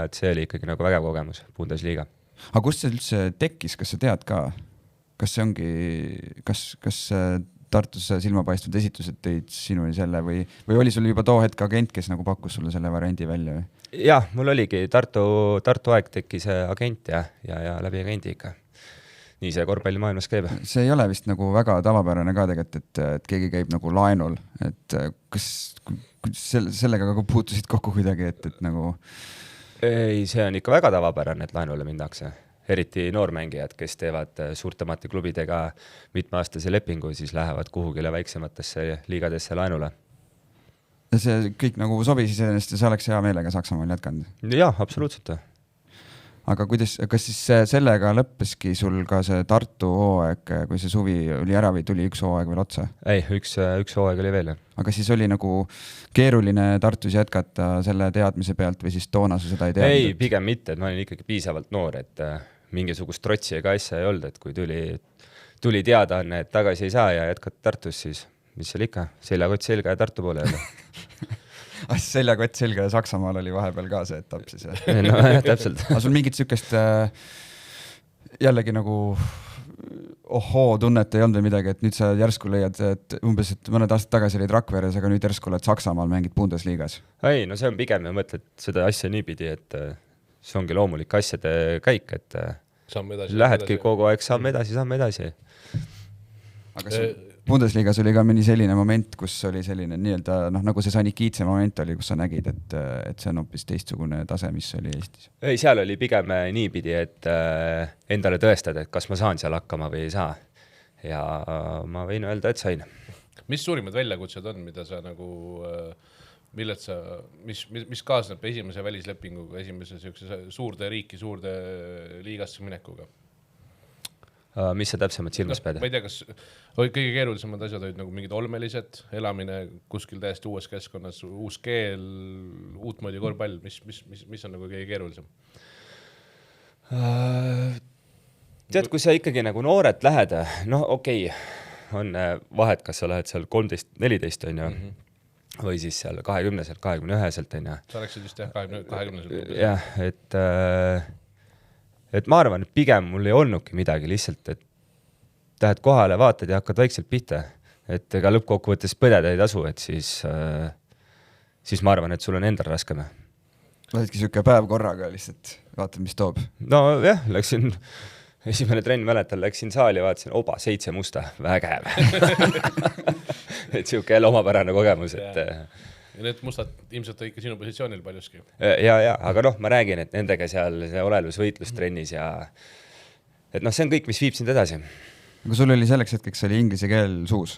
et see oli ikkagi nagu vägev kogemus Bundesliga. Aga kust see üldse tekkis, kas sa tead ka? Kas see ongi, kas Tartus silmapaistvad esitused tõid sinuni selle või oli sul juba too hetk agent, kes nagu pakkus sulle selle variandi välja või? Jah, mul oligi Tartu aeg tekkis agent ja läbi agendi ikka. Nii see korvpallimaailmas käib. See ei ole vist nagu väga tavapärane ka tegelikult, et keegi käib nagu laenul, et kas sellega ka puutusid kokku kuidagi, et nagu... Ei, see on ikka väga tavapärane, et laenule mindakse. Eriti noormängijad, kes teevad suurtemate klubidega mitmeaastase lepingu, siis lähevad kuhugile väiksematesse liigadesse laenule. Ja see kõik nagu sobis iseenesest ja sa oleks hea meelega Saksamaal jätkanud? Jah, absoluutselt. Aga kas siis sellega lõppeski sul ka see Tartu hooaeg, kui see suvi oli ära või tuli üks hooaeg veel otsa? Ei, üks hooaeg oli veel. Aga siis oli nagu keeruline Tartus jätkata selle teadmise pealt või siis toona sa seda ei teadnud? Ei, pigem mitte, et ma olin ikkagi piisavalt noor, et mingisugust trotsi ega asja ei olnud, et kui tuli teada on, et tagasi ei saa ja jätkad Tartus, siis mis seal ikka, seljakott selga ja Tartu poole jälle. Seljakott selga ja Saksamaal oli vahepeal ka see etapp siis. No jah, täpselt. Aga sul mingit sükest jällegi nagu tunnet ei olnud või midagi, et nüüd sa järsku leiad, et umbes, et mõned aastad tagasi olid Rakveres, aga nüüd järsku oled Saksamaal mängid Bundesliigas. Ei, no see on pigem ja mõtled seda asja niipidi, et see ongi loomulik asjade käik, et lähedki kogu aeg samme edasi. Aga Bundesligas oli ka mõni selline moment, kus oli selline nii-öelda, nagu see Sanikiitse moment oli, kus sa nägid, et see on hoopis teistsugune tase, mis oli Eestis. Ei, seal oli pigem niipidi, et endale tõestada, et kas ma saan seal hakkama või ei saa. Ja ma võin öelda, et sain. Mis suurimad väljakutsed on, mida sa nagu, mis kaasneb esimese välislepinguga, esimese suurde riiki, suurde liigasse minekuga? Mis sa täpsemalt silmas pead? Ma ei tea, kas kõige keerulisemad asjad olid nagu mingid olmelised, elamine kuskil täiesti uues keskkonnas, uus keel, uut moodi korvpall, mis on nagu kõige keerulisem? Tead, kui sa ikkagi nagu noored lähed, okei, on vahet, kas sa lähed seal 13-14 on ju, või siis seal 20-selt, 21-selt on ju. Sa läksid vist 20-selt. Jah, et ma arvan, et pigem mul ei olnudki midagi lihtsalt, et lähed kohale, vaatad ja hakkad vaikselt pihta, et ega lõppkokkuvõttes põdeda ei tasu, et siis ma arvan, et sul on endal raskema. Lähetki siuke päev korraga lihtsalt, vaatad, mis toob. No jah, esimene trenn mäletan, läksin saali, vaatasin, 7 musta, vägev. Et siuke jälle omapärane kogemus, et... Ja need mustad ilmselt ikka sinu positsioonil paljuski. Ja, aga ma räägin, et nendega seal see olelusvõitlus trennis ja et see on kõik, mis viib sind edasi. Aga sul oli selleks hetkeks oli inglise keel suus?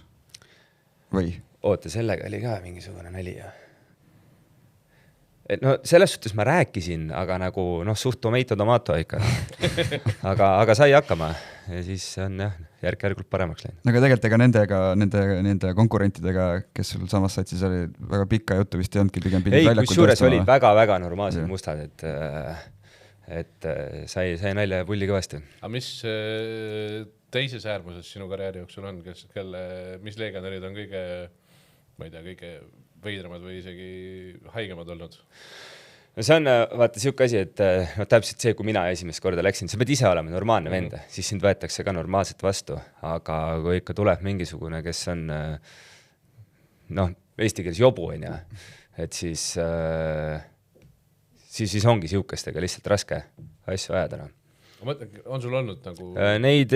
Või? Oota, sellega oli ka mingisugune nali. Et selles suhtes ma rääkisin, aga nagu suht tomato ikka. Aga sai hakkama ja siis on järk-järgult paremaks läinud. Aga tegelikult ega nende konkurentidega, kes sul samas satsis oli väga pikka juttu vist ei olnudki pigem pidid väljakul tõestama. Kusjuures olid väga-väga normaalsed mustad, et sai nalja ja pulli kõvasti. Aga mis teises äärmuses sinu karjääri jooksul on, mis legionärid on kõige veidramad või isegi haigemad olnud? See on, vaata, siuke asi, et täpselt see, kui mina esimest korda läksin, sa pead ise olema normaalne vend, siis sind võetakse ka normaalselt vastu, aga kui ikka tuleb mingisugune, kes on eesti keeles jobu, et siis ongi siukestega lihtsalt raske asju ajada. On sul olnud nagu... Neid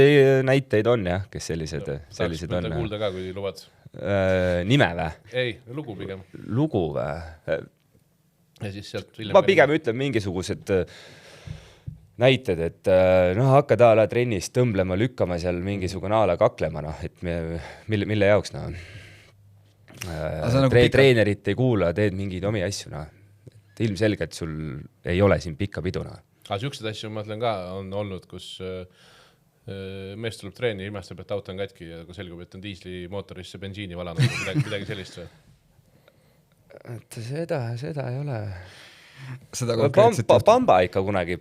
näiteid on, kes sellised on. Saaks kuulda ka, kui lubad? Nime või? Ei, lugu pigem. Lugu või? Ja siis sealt ma pigem ütlen mingisugused näited, et hakkad ala trennis tõmblema, lükkama seal mingisugune ala kaklema, et mille jaoks treenerit ei kuula, teed mingeid omi asju. Ilmselgelt sul ei ole siin pikka piduna. Aga siuksed asju, ma ütlen ka, on olnud, kus mees tuleb treeni, ilmestab, et auto on katki ja kui selgub, et on diisli mootorisse bensiini valanud, midagi sellist või? Seda ei ole.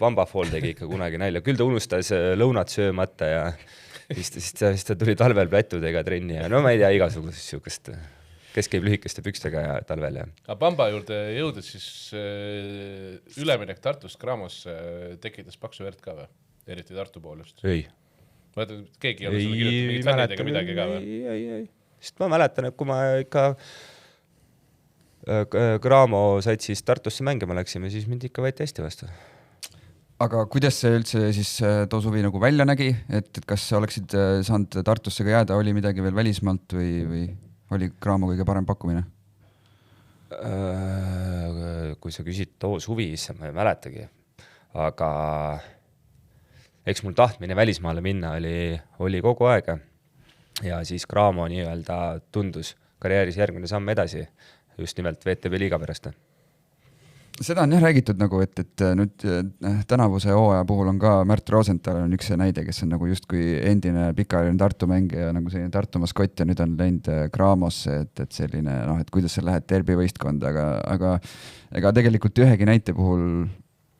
Pambafool tegi ikka kunagi nalja. Küll ta unustas lõunat söömata ja siis ta tuli talvel plättudega trenni ja ma ei tea igasugust siukest, kes käib lühikeste pükstega ja talvel. Aga Pamba juurde jõudes siis üleminek Tartust Gramosse tekitas paksu verd ka või? Eriti Tartu poolest. Ei. Ma ütlen, keegi ei ole sulle kirjutanud mingit fännidega midagi ka või? Ei. Sest ma mäletan, et kui ma ikka Graamo said siis Tartusse mängima läksime, siis mind ikka võeti hästi vastu. Aga kuidas see üldse siis too suvi nagu välja nägi, et kas oleksid saanud Tartusse ka jääda, oli midagi veel välismaalt või oli Graamo kõige parem pakkumine? Kui sa küsid too suvi, siis ma ei mäletagi. Aga eks mul tahtmine välismaale minna oli kogu aeg. Ja siis Graamo nii-öelda tundus karjääris järgmine samm edasi, just nimelt VTB liiga pärast. Seda on jah räägitud nagu, et nüüd tänavuse hooaja puhul on ka Märt Rosenthal on üks näide, kes on nagu justkui endine pikaajaline Tartu mängija, nagu selline Tartu maskott ja nüüd on läinud Graamosse, et selline, et kuidas sa lähed derbivõistkond, aga ega tegelikult ühegi näite puhul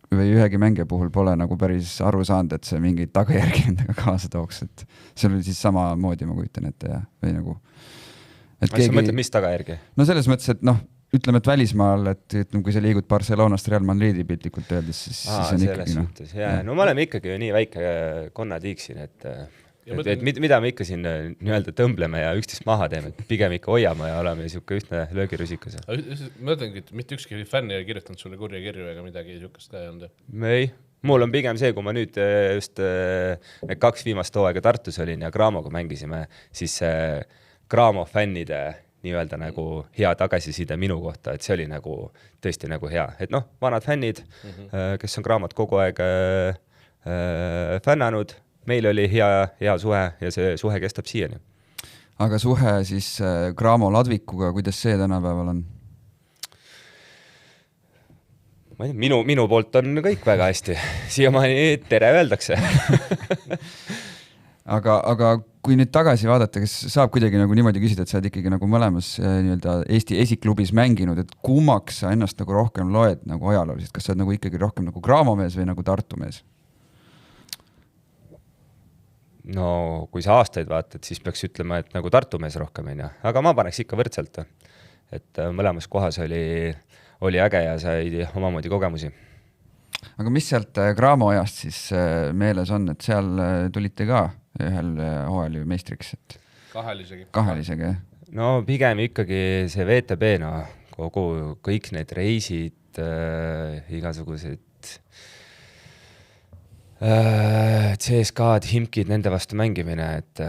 või ühegi mängija puhul pole nagu päris aru saanud, et see mingeid tagajärgi endaga kaasa tooks, et see oli siis sama moodi, ma kujutan ette ja või nagu. Sa mõtled, mis tagajärgi? No selles mõttes, et ütleme, et välismaal, et kui sa liigud Barcelonast Real Madridi piltlikult öeldes, siis on ikkagi no me oleme ikkagi ju nii väike konnatiik siin, et mida me ikka siin nii-öelda tõmbleme ja üksteist maha teeme, et pigem ikka hoiame ja oleme niisugune ühtne löögirusikas. Ma mõtlengi, et mitte ükski fänn ei kirjutanud sulle kurja kirju ega midagi niisugust ka ei olnud. Ei, mul on pigem see, kui ma nüüd just 2 viimast hooaega Tartus olin ja Graamoga mängisime, siis Graamo fännide nii-öelda nagu hea tagasiside minu kohta, et see oli nagu tõesti nagu hea. Et vanad fännid, kes on Graamot kogu aeg fännanud, meil oli hea suhe ja see suhe kestab siiani. Aga suhe siis Graamo Ladvikuga, kuidas see tänapäeval on? Ma ei tea, minu poolt on kõik väga hästi. Siiamaani tere öeldakse. Aga kui nüüd tagasi vaadata, kas saab kuidagi nagu niimoodi küsida, et sa oled ikkagi nagu mõlemas nii-öelda Eesti esiklubis mänginud, et kummaks sa ennast nagu rohkem loed nagu ajalooliselt, kas sa oled nagu ikkagi rohkem nagu Graamo mees või nagu Tartu mees? No kui sa aastaid vaatad, siis peaks ütlema, et nagu Tartu mees rohkem on, aga ma paneks ikka võrdselt, et mõlemas kohas oli äge ja sai omamoodi kogemusi. Aga mis sealt Graamo ajast siis meeles on, et seal tulite ka ühel hooajal meistriks? Kahel isegi, jah? No pigem ikkagi see VTB, kõik need reisid, igasugused CSK-d, Himkid, nende vastu mängimine, et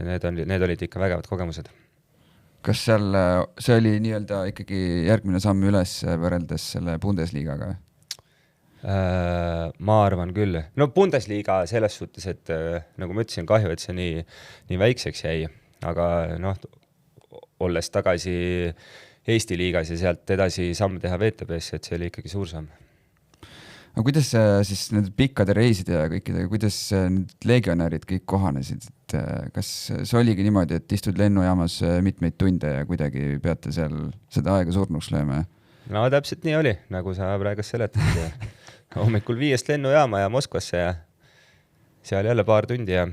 need olid ikka vägevad kogemused. Kas seal, see oli nii-öelda ikkagi järgmine samm üles võrreldes selle Bundesliigaga? Ma arvan küll. No Bundesliga selles suhtes, et nagu ma ütlesin, kahju, et see nii väikseks jäi, aga olles tagasi Eesti liigas ja sealt edasi samm teha VTB-sse, et see oli ikkagi suur samm. Aga kuidas siis need pikkade reiside ja kõikidega, kuidas need legionärid kõik kohanesid? Kas see oligi niimoodi, et istud lennujaamas mitmeid tunde ja kuidagi peate seal seda aega surnuks lööma? No täpselt nii oli, nagu sa praegu seletad. Hommikul 5 lennujaama ja Moskvasse ja seal jälle paar tundi ja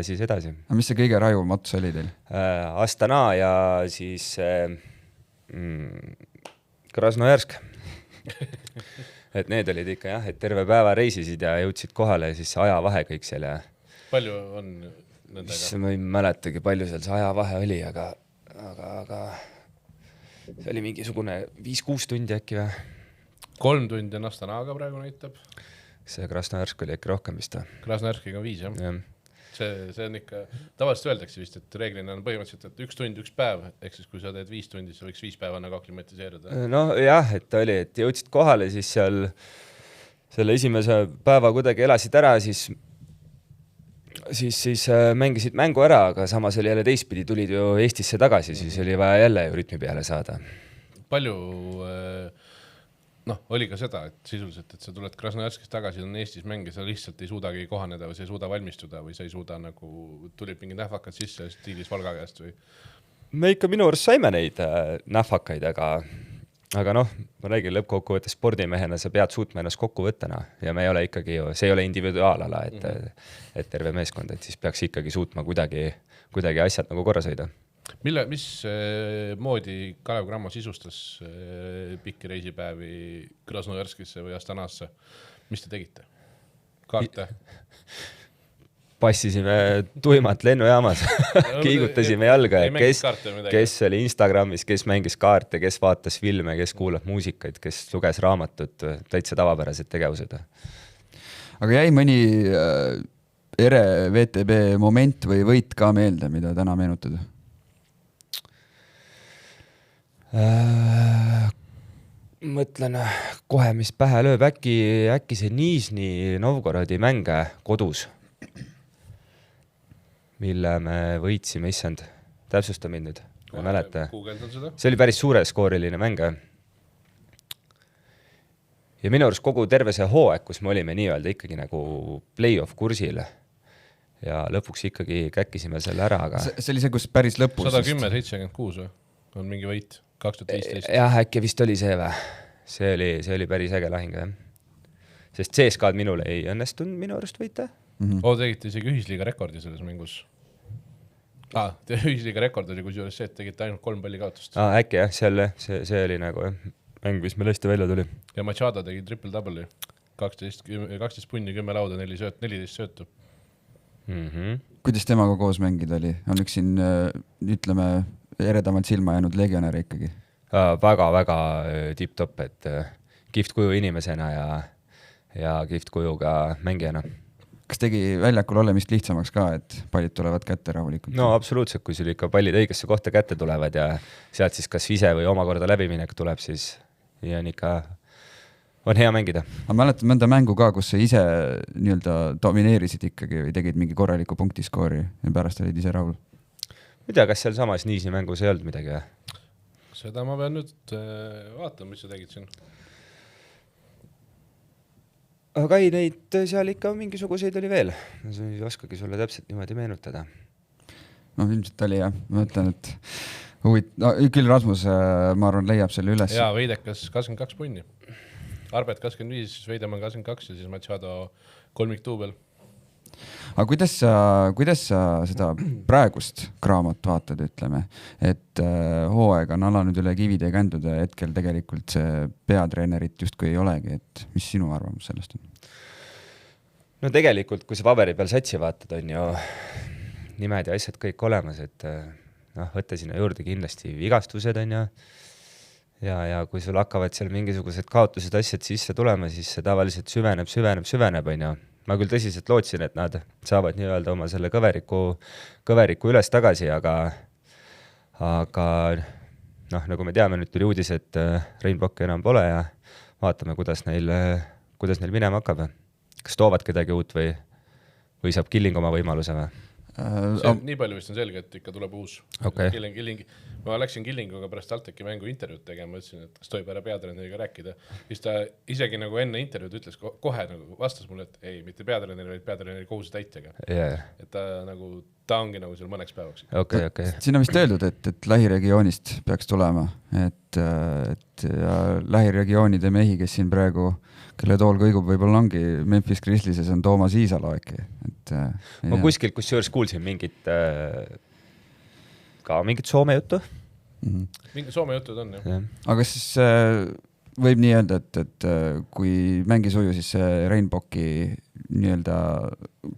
siis edasi. Aga mis see kõige rajuvam ots oli teil? Astana ja siis Krasnojarsk. Et need olid ikka jah, et terve päeva reisisid ja jõudsid kohale ja siis ajavahe kõik seal ja... Palju on nendega? Ma ei mäletagi, palju seal see ajavahe oli, aga see oli mingisugune 5-6 tundi äkki või? 3 tundi on Astanaga praegu näitab. See Krasnojarsk oli äkki rohkem vist. Krasnojarskiga on 5, jah. See on ikka, tavaliselt öeldakse vist, et reeglina on põhimõtteliselt, et 1 tund, 1 päev, ehk siis kui sa teed 5 tundi, sa võiks 5 päeva nagu aklimatiseerida. No jah, et oli, et jõudsid kohale, siis seal selle esimese päeva kuidagi elasid ära, siis mängisid mängu ära, aga samas oli jälle teistpidi, tulid ju Eestisse tagasi, siis oli vaja jälle ju rütmi peale saada. Palju... oli ka seda, et sisuliselt, et sa tuled Krasnojarskist tagasi, on Eestis mänge, sa lihtsalt ei suudagi kohaneda või sa ei suuda valmistuda või sa ei suuda nagu, tulid mingid nähvakad sisse stiilis Valga käest või? Me ikka minu arust saime neid nähvakaid, aga ma räägin lõppkokkuvõttes spordimehena, sa pead suutma ennast kokku võttana ja me ei ole ikkagi ju, see ei ole individuaalala, et terve meeskond, et siis peaks ikkagi suutma kuidagi asjad nagu korras hoida. Mis moodi Kalev Cramo sisustas pikki reisipäevi Krasnojarskisse või Astanasse? Mis te tegite? Kaarte? Passisime tuimalt lennujaamas, kiigutasime jalga, kes oli Instagramis, kes mängis kaarte, kes vaatas filme, kes kuulab muusikaid, kes luges raamatut, täitsa tavapärased tegevused. Aga jäi mõni ere VTB moment või võit ka meelde, mida täna meenutada? Mõtlen kohe, mis pähe lööb, äkki see Nižni Novgorodi mänge kodus, mille me võitsime, issand, täpsusta mind nüüd, ma mäleta. See oli päris suure skooriline mänge. Ja minu arust kogu terve see hooaeg, kus me olime nii-öelda ikkagi nagu play-off kursil ja lõpuks ikkagi käkkisime selle ära, aga... See oli see, kus päris lõpus... 110-76 on mingi võit, 2015. Jah, äkki vist oli see või? See oli päris äge lahing, jah. Sest CSK'd minul ei õnnestunud minu arust võita. Tegite isegi ühisliiga rekordi selles mängus. Ühisliiga rekord oli kusjuures see, et tegite ainult 3 palli kaotust. Äkki jah, see oli nagu mäng, mis meil hästi välja tuli. Ja Machado tegi triple-double'i. 12 punni, 10 lauda, 14 söötu. Kuidas temaga koos mängida oli? On üks siin, ütleme, eredamalt silma jäänud legionär ikkagi? Väga tipp-top, et kihvt kuju inimesena ja kihvt kujuga mängijana. Kas tegi väljakul olemist lihtsamaks ka, et pallid tulevad kätte rahulikult? No absoluutselt, kui sul ikka pallid õigesse kohta kätte tulevad ja sealt siis kas ise või omakorda läbiminek tuleb, siis on hea mängida. Ma mäletan mõnda mängu ka, kus sa ise nii-öelda domineerisid ikkagi või tegid mingi korraliku punktiskoori ja pärast olid ise rahul? Ma tea, kas seal samas Nižni mängus ei olnud midagi? Seda ma pean nüüd vaatama, mis sa tegid siin. Aga ei, neid seal ikka mingisuguseid oli veel. Ma ei oskagi sulle täpselt niimoodi meenutada. No ilmselt oli jah. Ma mõtlen, et küll Rasmus, ma arvan, leiab selle üles. Jaa, Veidekas 22 punni. Arbet 25, Veidemann 22 ja siis Machado 3 tuubel. Aga kuidas sa seda praegust kraamat vaatad, ütleme, et hooaeg on alanud üle kivide ja kändude hetkel tegelikult see peatreenerit justkui ei olegi, et mis sinu arvamus sellest on? No tegelikult, kui sa paberi peal satsi vaatad, on ju nimed ja asjad kõik olemas, et võtta sinna juurde kindlasti vigastused on ja kui sul hakkavad seal mingisugused kaotused asjad sisse tulema, siis see tavaliselt süveneb, on ju. Ma küll tõsiselt lootsin, et nad saavad nii-öelda oma selle kõveriku üles tagasi, aga nagu me teame, nüüd tuli uudis, et Rein Bokk enam pole ja vaatame, kuidas neil minema hakkab. Kas toovad kedagi uut või saab Killing oma võimaluse või? Nii palju vist on selge, et ikka tuleb uus. Okay. Ma läksin Killinguga pärast Alteki mängu intervjuud tegema, ütlesin, et kas tohib ära peatreeneriga rääkida. Siis ta isegi nagu enne intervjuud ütles kohe nagu vastas mulle, et ei, mitte peatreeneri, vaid peatreeneri kohuse täitjaga. Yeah. Et ta ongi nagu seal mõneks päevaks. Okay. Siin on vist öeldud, et lähiregioonist peaks tulema, et lähiregioonide mehi, kes siin praegu kelle tool kõigub, võib-olla ongi Memphis Grizzlies on Toomas Iisalo äkki. Ma kuskilt kusjuures kuulsin mingit Soome juttu. Mingi Soome jutud on, jah. Aga siis võib nii öelda, et kui mängis uju, siis Rein Bokki nii-öelda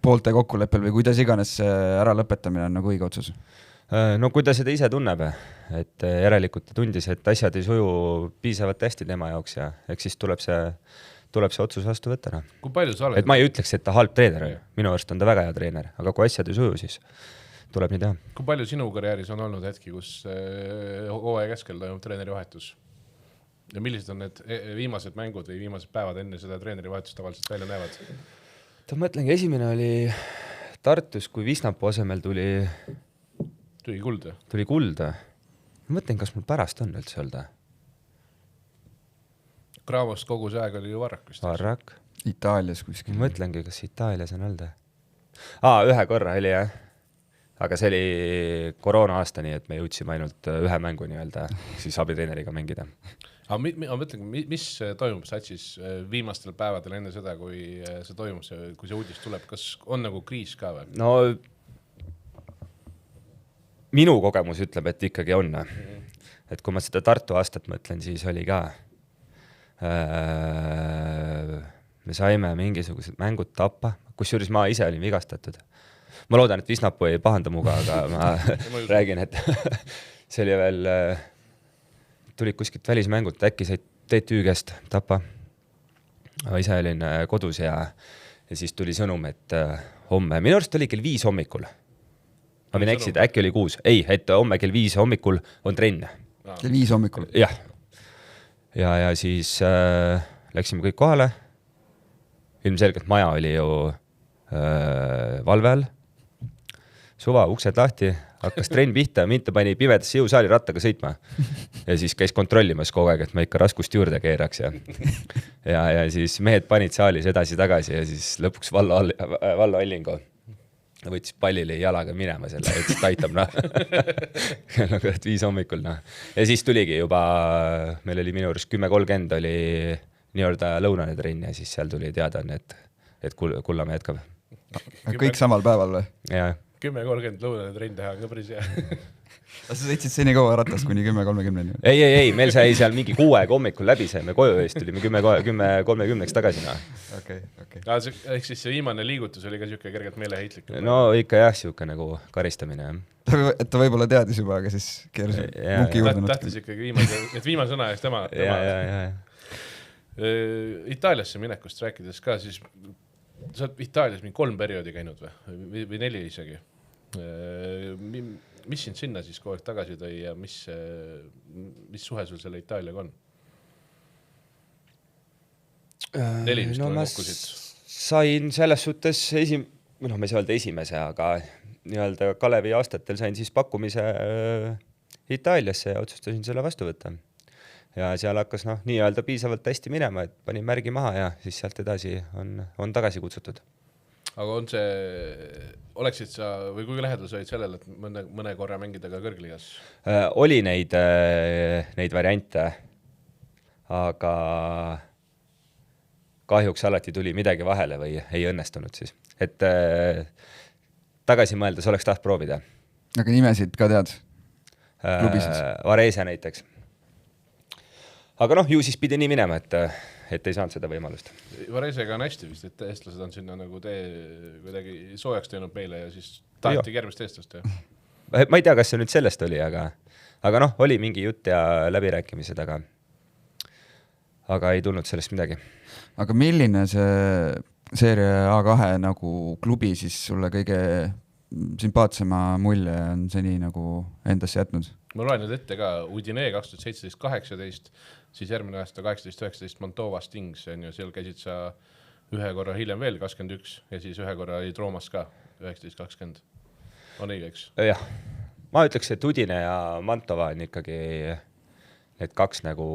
poolte kokkuleppel või kuidas iganes ära lõpetamine on nagu õige otsus? No kui ta seda ise tunneb, et järelikult ta tundis, et asjad ei suju piisavalt hästi tema jaoks ja eks siis tuleb see otsus vastu võtta. Kui palju sa oled? Et ma ei ütleks, et ta halb treener, minu arust on ta väga hea treener, aga kui asjad ei suju, siis tuleb nii teha. Kui palju sinu karjääris on olnud hetki, kus hooaja keskel toimub treeneri vahetus? Ja millised on need viimased mängud või viimased päevad enne seda treeneri vahetust tavaliselt välja näevad? Ta mõtlengi, esimene oli Tartus, kui Visnapuu asemel tuli kulda. Tuli kulda. Ma mõtlen, kas mul pärast on üldse öelda? Graavost kogu see aeg oli ju Varrak vist. Varrak. Itaalias kuskil. Ma mõtlengi, kas Itaalias on öelda. Ühe korra oli jah. Aga see oli koroona aasta, nii et me jõudsime ainult ühe mängu nii-öelda siis abitreeneriga mängida. Ma mõtlen, mis toimub satsis viimastel päevadel enne seda, kui see toimub, kui see uudis tuleb? Kas on nagu kriis ka või? No minu kogemus ütleb, et ikkagi on. Et kui ma seda Tartu aastat mõtlen, siis oli ka. Me saime mingisugused mängud tappa, kusjuures ma ise olin vigastatud. ma loodan, et Visnapuu ei pahanda muga, aga ma räägin, et see oli veel, tulid kuskilt välismängult, äkki said TTÜ käest Tapa. Ma ise olin kodus ja siis tuli sõnum, et homme, minu arust oli kell 5 hommikul. Ma võin eksida, äkki oli 6. Ei, et homme kell 5 hommikul on trenn. Kell 5 hommikul? Jah. Ja siis läksime kõik kohale. Ilmselgelt maja oli ju valve all. Suva, uksed lahti, hakkas trenn pihta, mind ta pani pimedasse jõusaali rattaga sõitma. Ja siis käis kontrollimas kogu aeg, et ma ikka raskust juurde keeraks. Ja siis mehed panid saalis edasi-tagasi ja siis lõpuks Vallo Allingo võttis pallile jalaga minema selle, et taitab nagu 5 hommikul. Ja siis tuligi juba, meil oli minu arust 10.30 oli nii-öelda lõunane trenn ja siis seal tuli teada, et Kullamäe jätkab. Kõik samal päeval või? Jah. 10.30 lõunane trenn teha, aga päris hea. Sa sõitsid seni kaua ratast kuni 10.30? Ei, meil sai seal mingi 6 hommikul läbi, saime koju eest, tulime 10.30 tagasi. Okay. Ehk siis see viimane liigutus oli ka siuke kergelt meeleheitlik? No ikka jah, siuke nagu karistamine. Et ta võib-olla teadis juba, aga siis keeras muki juurde. Tahtis ikkagi viimase sõna eest tema. Itaaliasse minekust rääkides ka, siis sa oled Itaalias mingi 3 perioodi käinud või 4 isegi. Mis sind sinna siis kogu aeg tagasi tõi ja mis suhe sul selle Itaaliaga on? 4 vist olen kokkusid. Sain selles suhtes ma ei saa öelda esimese, aga nii-öelda Kalevi aastatel sain siis pakkumise Itaaliasse ja otsustasin selle vastu võtta. Ja seal hakkas nii-öelda piisavalt hästi minema, et panin märgi maha ja siis sealt edasi on tagasi kutsutud. Aga on oleksid sa või kui lähedal sa olid sellele, et mõne korra mängida ka kõrgligas? Oli neid variante, aga kahjuks alati tuli midagi vahele või ei õnnestunud siis. Et tagasi mõeldes oleks taht proovida. Aga nimesid ka tead? Klubisid? Varese näiteks. Aga ju siis pidi nii minema, et ei saanud seda võimalust. Varesega on hästi vist, et eestlased on sinna nagu kuidagi soojaks teinud meile ja siis taheti järgmist eestlast. Ma ei tea, kas see nüüd sellest oli, aga oli mingi jutt ja läbirääkimised, aga ei tulnud sellest midagi. Aga milline see Seeria A2 nagu klubi siis sulle kõige sümpaatsema mulje on seni nagu endasse jätnud? Ma loen nüüd ette ka Udine 2017-18, siis järgmine aasta 18-19 Mantova Stings, seal käisid sa ühe korra hiljem veel 21 ja siis ühe korra olid Roomas ka 19-20. On õige, eks? Jah, ma ütleks, et Udine ja Mantova on ikkagi need 2 nagu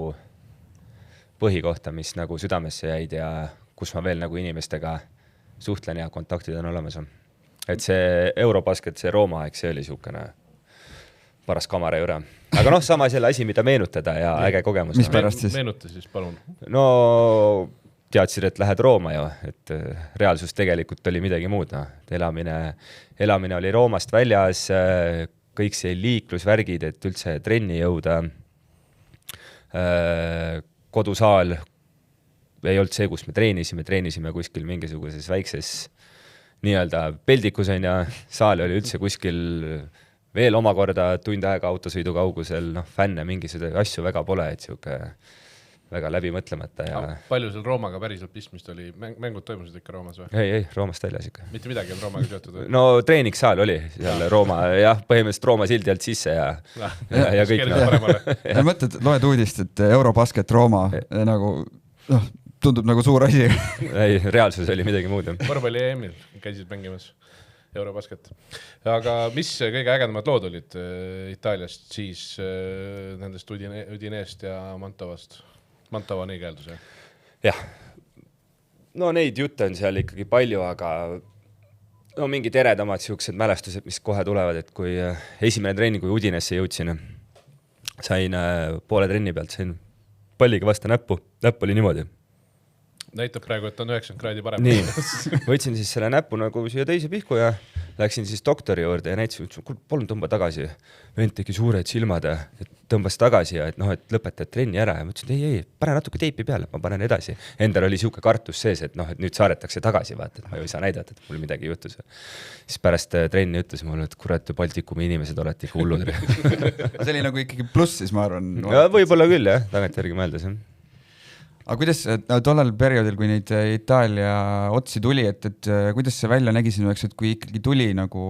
põhikohta, mis nagu südamesse jäid ja kus ma veel nagu inimestega suhtlen ja kontaktid on olemas. Et see Eurobasket, see Rooma aeg, see oli suukene paras kamara juurde. Aga samas jälle asi, mida meenutada ja äge kogemus. Mis pärast siis? Meenuta siis, palun. No teadsid, et lähed Rooma ju, et reaalsus tegelikult oli midagi muud. Elamine oli Roomast väljas, kõik see liiklusvärgid, et üldse trenni jõuda. Kodusaal ei olnud see, kus me treenisime kuskil mingisuguses väikses nii-öelda peldikus on ja saal oli üldse kuskil veel omakorda tund aega autosõidu kaugusel, fänne mingisugune asju väga pole, et siuke väga läbi mõtlemata. Ja... Palju seal Roomaga päriselt pistmist oli? Mängud toimusid ikka Roomas või? Ei, Roomast väljas ikka. Mitte midagi on Roomaga seotud? No treeningsaal oli seal Rooma, jah, põhimõtteliselt Rooma sildi alt sisse ja kõik. Ja mõtled, loed uudist, et Eurobasket Rooma nagu tundub nagu suur asi. Ei, reaalsus oli midagi muud. Korvpalli EM-il käisid mängimas Eurobasket. Aga mis kõige ägedamad lood olid Itaaliast siis nendest Udineest ja Mantovast? Mantova on õige hääldus, jah? Jah. No neid jutte on seal ikkagi palju, aga mingid eredamad siuksed mälestused, mis kohe tulevad, et kui esimene trenni, kui Udinesse jõudsin, sain poole trenni pealt, sain palliga vasta näppu. Näpp oli niimoodi. Näitab praegu, et on 90 kraadi parem. Nii, võtsin siis selle näppu nagu siia teise pihku ja läksin siis doktori juurde ja näitasin, et palun tõmba tagasi. Vend tegi suured silmad, et tõmbas tagasi ja et noh, et lõpetad trenni ära ja ma ütlesin, ei, pane natuke teipi peale, ma panen edasi. Endal oli siuke kartus sees, et noh, et nüüd saadetakse tagasi, vaata, et ma ei saa näidata, et mul midagi juhtus. Siis pärast trenni ütles mulle, et kurat, Baltikumi inimesed olete ikka hullud. See oli nagu ikkagi pluss, siis ma arvan. Ja, võib-olla küll, jah, tagantjärgi mõeldes. Aga kuidas tollel perioodil, kui neid Itaalia otsi tuli, et kuidas see välja nägi sinu jaoks, et kui ikkagi tuli nagu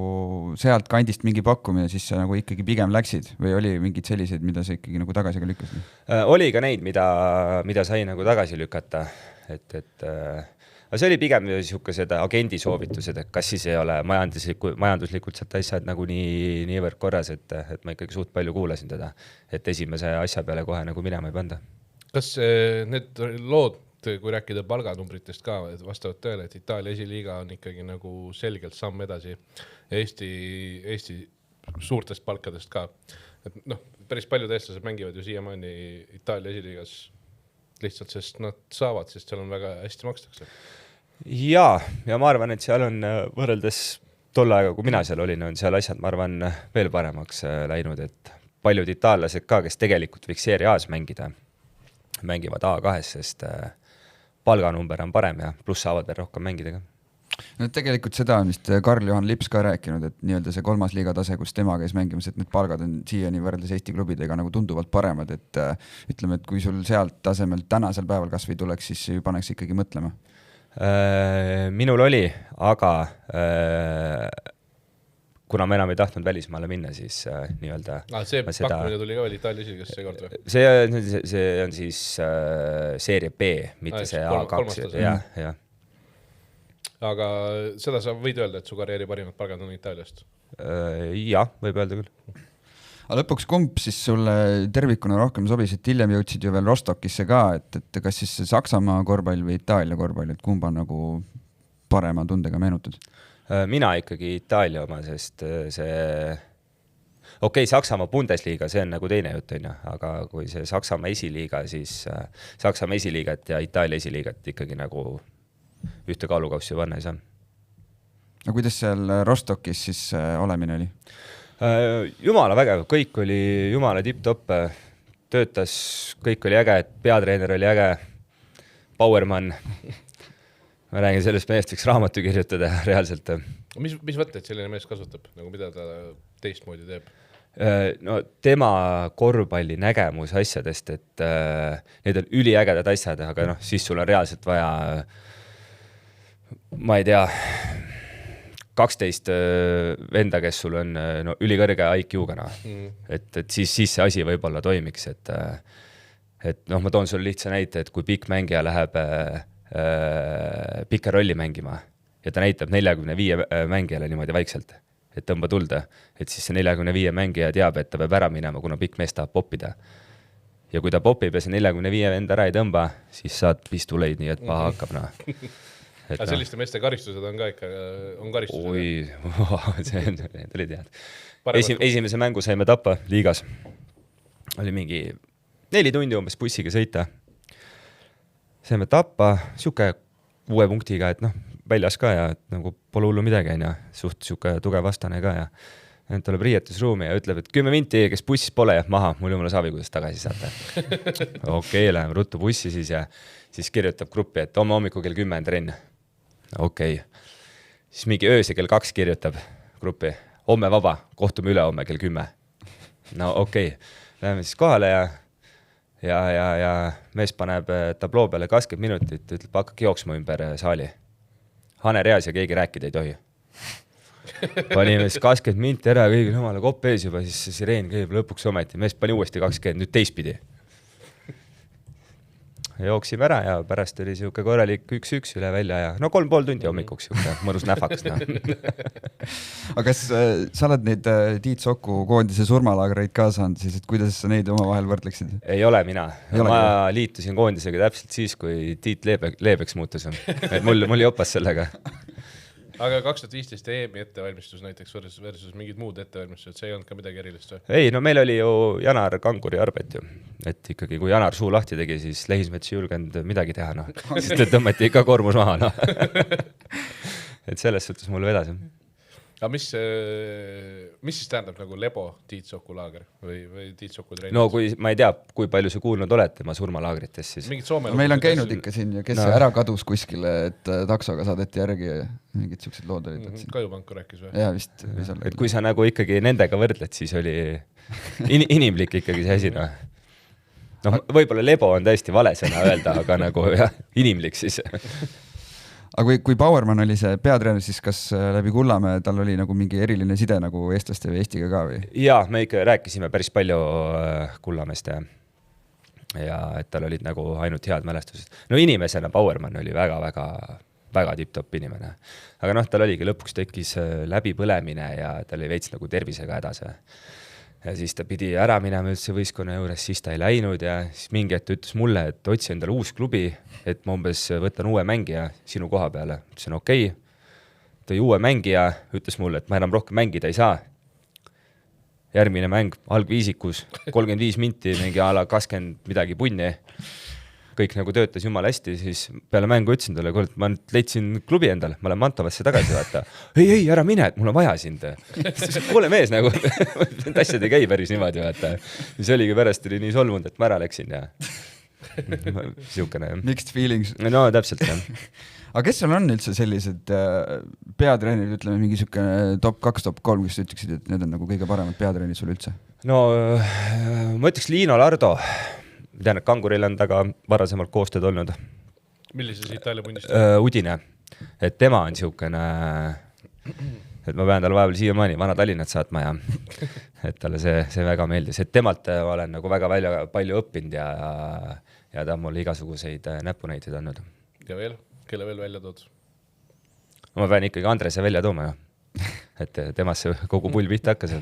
sealt kandist mingi pakkumine, siis sa nagu ikkagi pigem läksid või oli mingid sellised, mida sa ikkagi nagu tagasi ka lükkasid? Oli ka neid, mida sai nagu tagasi lükata, aga see oli pigem niisugused agendi soovitused, et kas siis ei ole majanduslikult sealt asjad nagu niivõrd korras, et ma ikkagi suht palju kuulasin teda, et esimese asja peale kohe nagu minema ei panda. Kas need lood, kui rääkida palganumbritest ka, vastavad tõele, et Itaalia esiliiga on ikkagi nagu selgelt samm edasi Eesti suurtest palkadest ka. Et noh, päris paljud eestlased mängivad ju siiamaani Itaalia esiliigas lihtsalt, sest nad saavad, sest seal on väga hästi makstakse. Ja ma arvan, et seal on võrreldes tol aega, kui mina seal olin, on seal asjad, ma arvan, veel paremaks läinud, et paljud itaallased ka, kes tegelikult võiks Serie A-s mängivad A2, sest palganumber on parem ja pluss saavad veel rohkem mängida ka. No, tegelikult seda on vist Karl-Johan Lips ka rääkinud, et nii-öelda see 3. liiga tase, kus tema käis mängimas, et need palgad on siiani võrreldes Eesti klubidega nagu tunduvalt paremad, et ütleme, et kui sul sealt tasemelt tänasel päeval kas või tuleks, siis ju paneks ikkagi mõtlema. Minul oli, aga kuna ma enam ei tahtnud välismaale minna, siis nii-öelda... see pakkumine tuli ka veel Itaalia esiliigas see kord või? See on siis Serie B, mitte see A2. Ja. Aga seda sa võid öelda, et su karjääri parimad palgad on Itaaliast? Jah, võib öelda küll. Aga lõpuks kumb siis sulle tervikuna rohkem sobis, et hiljem jõudsid ju veel Rostokisse ka, et kas siis Saksamaa korvpall või Itaalia korvpall, et kumba nagu parema tundega meenutad? Mina ikkagi Itaalia oma, sest see Saksamaa Bundesliga, see on nagu teine jutt, aga kui see Saksamaa esiliiga, siis Saksamaa esiliigat ja Itaalia esiliigat ikkagi nagu ühte kaalukaussi panna ei saa. No kuidas seal Rostokis siis olemine oli? Jumala vägev, kõik oli jumala tipp-topp, töötas, kõik oli äge, peatreener oli äge, Bauermann. Ma räägin sellest mehest, võiks raamatu kirjutada reaalselt. Mis võtteid selline mees kasutab, nagu mida ta teistmoodi teeb? No tema korvpalli nägemus asjadest, et need on üliägedad asjad, aga siis sul on reaalselt vaja, ma ei tea, 12 venda, kes sul on ülikõrge IQ-ga. Et siis see asi võib-olla toimiks, et ma toon sulle lihtsa näite, et kui pikk mängija läheb pika rolli mängima ja ta näitab 45 mängijale niimoodi vaikselt, et tõmba tulda, et siis see 45 mängija teab, et ta peab ära minema, kuna pikk mees tahab poppida. Ja kui ta popib ja see 45 vend ära ei tõmba, siis saad pistuleid, nii et paha hakkab. Aga selliste meeste karistused on ka ikka, on karistused? Oi, see oli tead. Esimese mängu saime Tapa liigas. Oli mingi 4 tundi umbes bussiga sõita. Saime Tapa, siuke 6 punktiga, et väljas ka ja et nagu pole hullu midagi, suht siuke tugev vastane ka ja ta tuleb riietusruumi ja ütleb, et 10 minti, kes bussis pole, maha, mul jumala saavi, kuidas tagasi saate. Läheme ruttu bussi siis ja siis kirjutab gruppi, et homme hommikul kell 10 trenn. Siis mingi ööse kell 2 kirjutab gruppi, homme vaba, kohtume üle homme kell 10. Läheme siis kohale ja mees paneb tabloo peale 20 minutit, ütleb, hakkake jooksma ümber saali. Hane reas ja keegi rääkida ei tohi. Panime siis 20 minti ära, kõigil jumala kopp ees juba, siis see sireen käib lõpuks ometi. Mees pani uuesti 20, nüüd teistpidi. Jooksime ära ja pärast oli siuke korralik 1-1 üle välja ja 3,5 tundi hommikuks siuke mõnus näfaks. Aga kas sa oled neid Tiit Soku koondise surmalaagreid ka saanud siis, et kuidas sa neid omavahel võrdleksid? Ei ole mina. Ma liitusin koondisega täpselt siis, kui Tiit leebeks muutus. Et mul jopas sellega. Aga 2015 EM-i ettevalmistus näiteks versus mingid muud ettevalmistused, see ei olnud ka midagi erilist või? Ei, meil oli ju Janar Kanguri arbet ju. Et ikkagi, kui Janar suu lahti tegi, siis Lehismets ei julgenud midagi teha. Sest tõmmati ikka kormus maha. Et selles suhtes mul vedas. aga mis siis tähendab nagu Lebo Tiit Soku laager või Tiit Soku treening? No kui ma ei tea, kui palju sa kuulnud oled tema surmalaagritest, siis meil on käinud ikka siin ja kes ära kadus kuskile, et taksoga saadeti järgi ja mingid siuksed lood olid. Kajupanku rääkis või? Jaa, vist. Et kui sa nagu ikkagi nendega võrdled, siis oli inimlik ikkagi see asi, noh, võib-olla Lebo on täiesti vale sõna öelda, aga nagu jah, inimlik siis. Aga kui Bauermann oli see peatreener, siis kas läbi Kullamäe tal oli nagu mingi eriline side nagu eestlaste või Eestiga ka või? Jaa, me ikka rääkisime päris palju Kullamäest ja et tal olid nagu ainult head mälestused. No inimesena Bauermann oli väga tipp-top inimene. Aga noh, tal oligi lõpuks tekkis läbipõlemine ja tal oli veits nagu tervisega hädas. Ja siis ta pidi ära minema üldse võistkonna juures, siis ta ei läinud ja siis mingi hetk ütles mulle, et otsi endale uus klubi, et ma umbes võtan uue mängija sinu koha peale. Ütlesin okei. Tõi uue mängija, ütles mulle, et ma enam rohkem mängida ei saa. Järgmine mäng algviisikus, 35 minti, mingi ala 20 midagi punni. Kõik nagu töötas jumala hästi, siis peale mängu ütlesin talle, kuule, ma leidsin klubi endale, ma olen Mantovasse tagasi vaata. Ei, ära mine, et mul on vaja sind. Kuule mees nagu, asjad ei käi päris niimoodi vaata. Siis oligi pärast oli nii solvunud, et ma ära läksin ja siukene. Mixed feelings. No täpselt jah. Aga kes sul on üldse sellised peatreenid, ütleme mingi siukene top 2, top 3, kes ütleksid, et need on nagu kõige paremad peatreenid sul üldse? No ma ütleks Liino Lardo. Tean, et Kanguril on taga varasemalt koostööd olnud. Millises Itaalia pundist? Udine. Et tema on siukene, et ma pean talle vahepeal siiamaani vana Tallinnat saatma ja et talle see väga meeldis. Et temalt ma olen nagu väga palju õppinud ja ta on mulle igasuguseid näpunäiteid andnud. Ja veel? Kelle veel välja tood? Ma pean ikkagi Andrese välja tooma. Et temasse kogu pull pihta hakkas.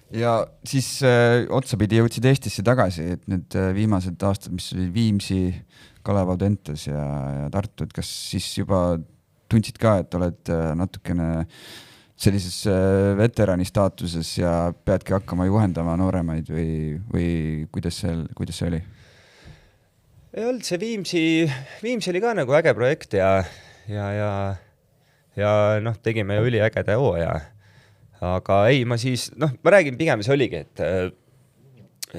Ja siis otsapidi jõudsid Eestisse tagasi, et need viimased aastad, mis oli Viimsi, Kalev Audentes ja Tartu, et kas siis juba tundsid ka, et oled natukene sellises veterani staatuses ja peadki hakkama juhendama nooremaid või kuidas see oli? Ei olnud, see Viimsi oli ka nagu äge projekt ja noh, tegime ju üliägede hooaja. Aga ei, ma räägin pigem see oligi,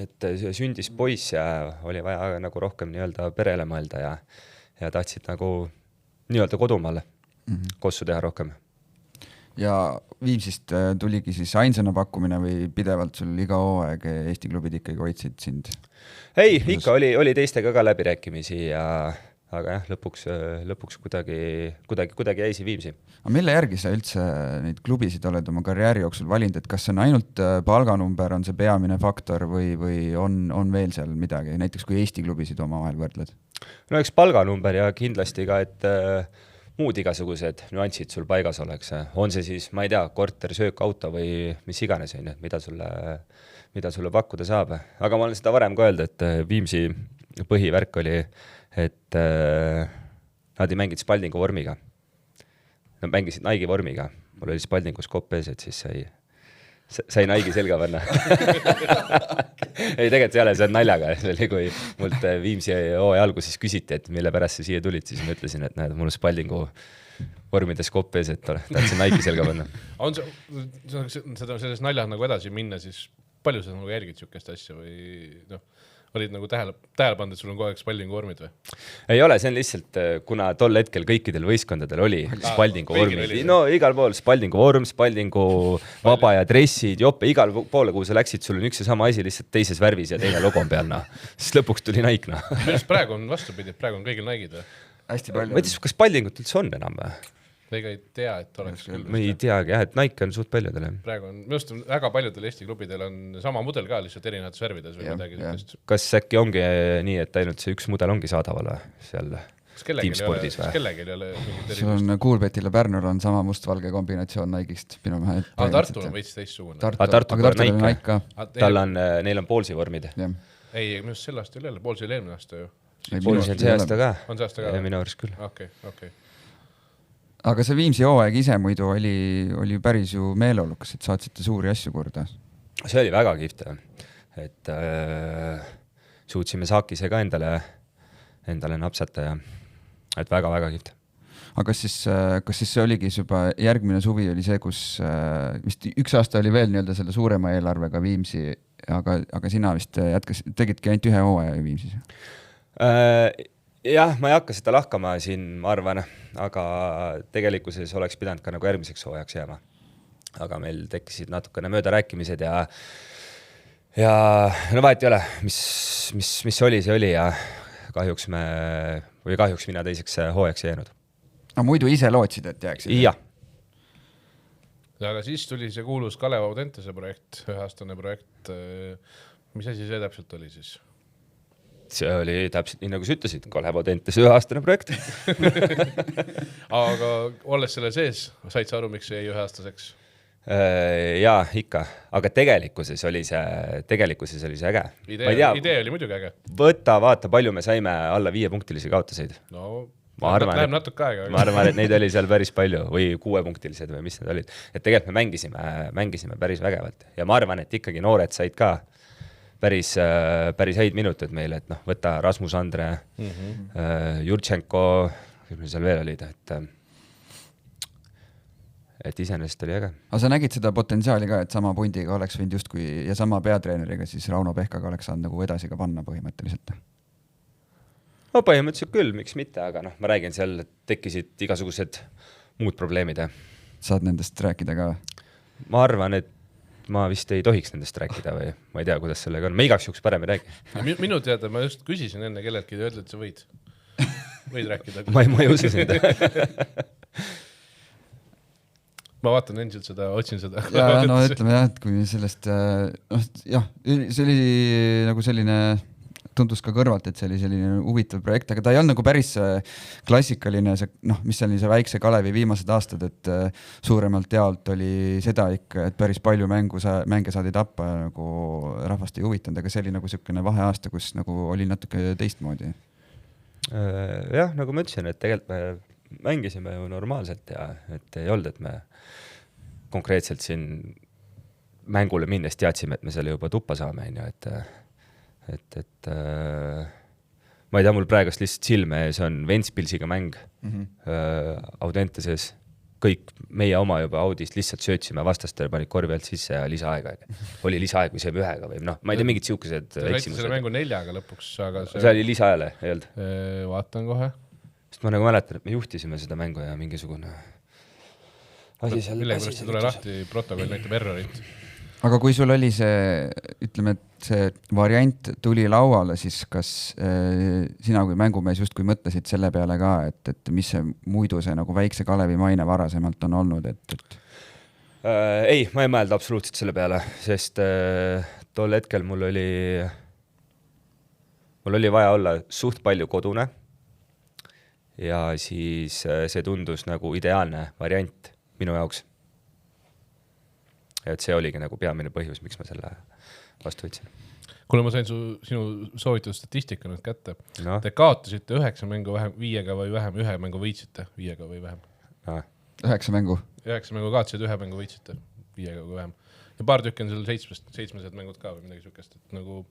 et sündis poiss ja oli vaja nagu rohkem nii-öelda perele mõelda ja tahtsid nagu nii-öelda kodumaale kossu teha rohkem. Ja Viimsist tuligi siis ainsana pakkumine või pidevalt sul iga hooaeg Eesti klubid ikkagi hoidsid sind? Ei, ikka oli teistega ka läbirääkimisi aga jah, lõpuks kuidagi jäisi Viimsi. Aga mille järgi sa üldse neid klubisid oled oma karjääri jooksul valinud, et kas see on ainult palganumber on see peamine faktor või on veel seal midagi, näiteks kui Eesti klubisid omavahel võrdled? No eks palganumber ja kindlasti ka, et muud igasugused nüansid sul paigas oleks. On see siis, ma ei tea, korter, söök, auto või mis iganes, mida sulle pakkuda saab. Aga ma olen seda varem ka öelnud, et Viimsi põhivärk oli, et nad ei mänginud Spaldingu vormiga. Nad mängisid Nike vormiga. Mul oli Spaldingus kopp ees, et siis sai Nike selga panna. Ei, tegelikult ei ole, see on naljaga. See oli, kui mult Viimsi hooaja alguses küsiti, et mille pärast sa siia tulid, siis ma ütlesin, et näed, mul Spaldingu vormides kopp ees, et tahtsin Nike selga panna. On seda selles naljas nagu edasi minna, siis palju sa nagu järgid siukest asja või olid nagu tähele pannud, et sul on kogu aeg Spaldingu vormid või? Ei ole, see on lihtsalt, kuna tol hetkel kõikidel võistkondadel oli Spaldingu vormid. No igal pool Spaldingu vorm, Spaldingu vaba ja dressid, jope, igal poole, kuhu sa läksid, sul on üks ja sama asi lihtsalt teises värvis ja teine logo on peal. Siis lõpuks tuli Nike. Millest praegu on vastupidi, praegu on kõigil Nike'd või? Hästi palju. Ma ei tea, kas Spaldingut üldse on enam või? Ega ei tea, et oleks küll. Ma ei teagi, et Nike on suht paljudele. Praegu on, minu arust väga paljudel Eesti klubidel on sama mudel ka, lihtsalt erinevates värvides või midagi sellist. Kas äkki ongi nii, et ainult see üks mudel ongi saadaval seal tiimspordis või? Kas kellegi ei ole mingit sul on Kuulbetil ja Pärnul on sama must-valge kombinatsioon Nike'ist. Tartul on veits teistsugune. Aga Tartul on Nike ka. Neil on Poolsi vormid. Ei, minu arust selle aasta ei ole, Poolsi oli eelmine aasta ju. Poolsi on see aasta ka. On see aasta ka? Minu arust küll. Okei. Aga see Viimsi hooaeg ise muidu oli päris ju meeleolukas, et saatsite suuri asju korda. See oli väga kihvt, et suutsime Saakise ka endale napsata ja et väga-väga kihvt. aga kas siis see oligi juba järgmine suvi oli see, kus vist üks aasta oli veel nii-öelda selle suurema eelarvega Viimsi, aga sina vist tegidki ainult ühe hooaja Viimsis? Jah, ma ei hakka seda lahkama siin, ma arvan, aga tegelikkuses oleks pidanud ka nagu järgmiseks hooajaks jääma. Aga meil tekkisid natukene mööda rääkimised ja no vahet ei ole, mis oli, see oli ja kahjuks mina teiseks hooajaks jäänud. No muidu ise lootsid, et jääksid? Jah. Aga siis tuli see kuulus Kalev Audentese projekt, üheaastane projekt. Mis asi see täpselt oli siis? See oli täpselt nii, nagu sa ütlesid, Kalev Audentese üheaastane projekt. Aga olles selle sees, said sa aru, miks see jäi üheaastaseks? Jaa, ikka. Aga tegelikkuses oli see äge. Idee oli muidugi äge. Vaata, palju me saime alla 5-punktilisi kaotaseid. No, läheb natuke aega. Ma arvan, et neid oli seal päris palju või 6-punktilised või mis need olid. Et tegelikult me mängisime päris vägevalt. Ja ma arvan, et ikkagi noored said ka päris häid minuteid meile, et võtta Rasmus Andre, Jurtšenko, mis meil seal veel olid, et iseenesest oli äge. Aga sa nägid seda potentsiaali ka, et sama pundiga oleks võinud justkui ja sama peatreeneriga siis Rauno Pehkaga oleks saanud nagu edasi ka panna põhimõtteliselt? No põhimõtteliselt küll, miks mitte, aga ma räägin seal, et tekkisid igasugused muud probleemid. Saad nendest rääkida ka? Ma arvan, et ma vist ei tohiks nendest rääkida või ma ei tea, kuidas sellega on. Ma igaks juhuks parem ei räägi. Minu teada ma just küsisin enne kelleltki ja öeldi, et sa võid rääkida. Ma ei usu seda. Ma vaatan endiselt seda, otsin seda. Ja, no ütleme jah, et kui sellest, see oli nagu selline, tundus ka kõrvalt, et see oli selline huvitav projekt, aga ta ei olnud nagu päris klassikaline, mis see oli see väikse Kalevi viimased aastad, et suuremalt jaolt oli seda ikka, et päris palju mänge saadi tappa ja nagu rahvast ei huvitanud, aga see oli nagu selline vaheaasta, kus nagu oli natuke teistmoodi. Jah, nagu ma ütlesin, et tegelikult me mängisime ju normaalselt ja et ei olnud, et me konkreetselt siin mängule minnes teadsime, et me selle juba tuppa saame, et ma ei tea, mul praegust lihtsalt silme ees on Ventspilsiga mäng Audenteses, kõik meie oma juba Audist lihtsalt söötsime vastastele, panid korvi alt sisse ja lisaaega. Oli lisaaeg või see ühega või ma ei tea, mingid siukesed eksimused. Selle mängu 4-ga lõpuks, aga see oli lisaajale, ei olnud? Vaatan kohe. Sest ma nagu mäletan, et me juhtisime seda mängu ja mingisugune asi seal. Millegipärast tule lahti, protokoll näitab errorit. Aga kui sul oli see, ütleme, et see variant tuli lauale, siis kas sina kui mängumees justkui mõtlesid selle peale ka, et mis see muidu see nagu väikse Kalevi maine varasemalt on olnud? Ei, ma ei mõelda absoluutselt selle peale, sest tol hetkel mul oli vaja olla suht palju kodune ja siis see tundus nagu ideaalne variant minu jaoks. Et see oligi nagu peamine põhjus, miks ma selle vastu võtsin. Kuule, ma sain sinu soovitud statistika nüüd kätte. No. Te kaotasite 9 mängu vähem 5-ga või vähem, 1 mängu võitsite 5-ga või vähem. 9 mängu? 9 mängu kaotasid, 1 mängu võitsite 5-ga või vähem. Ja paar tükki on seal 7 mängud ka või midagi sükest. Nagu,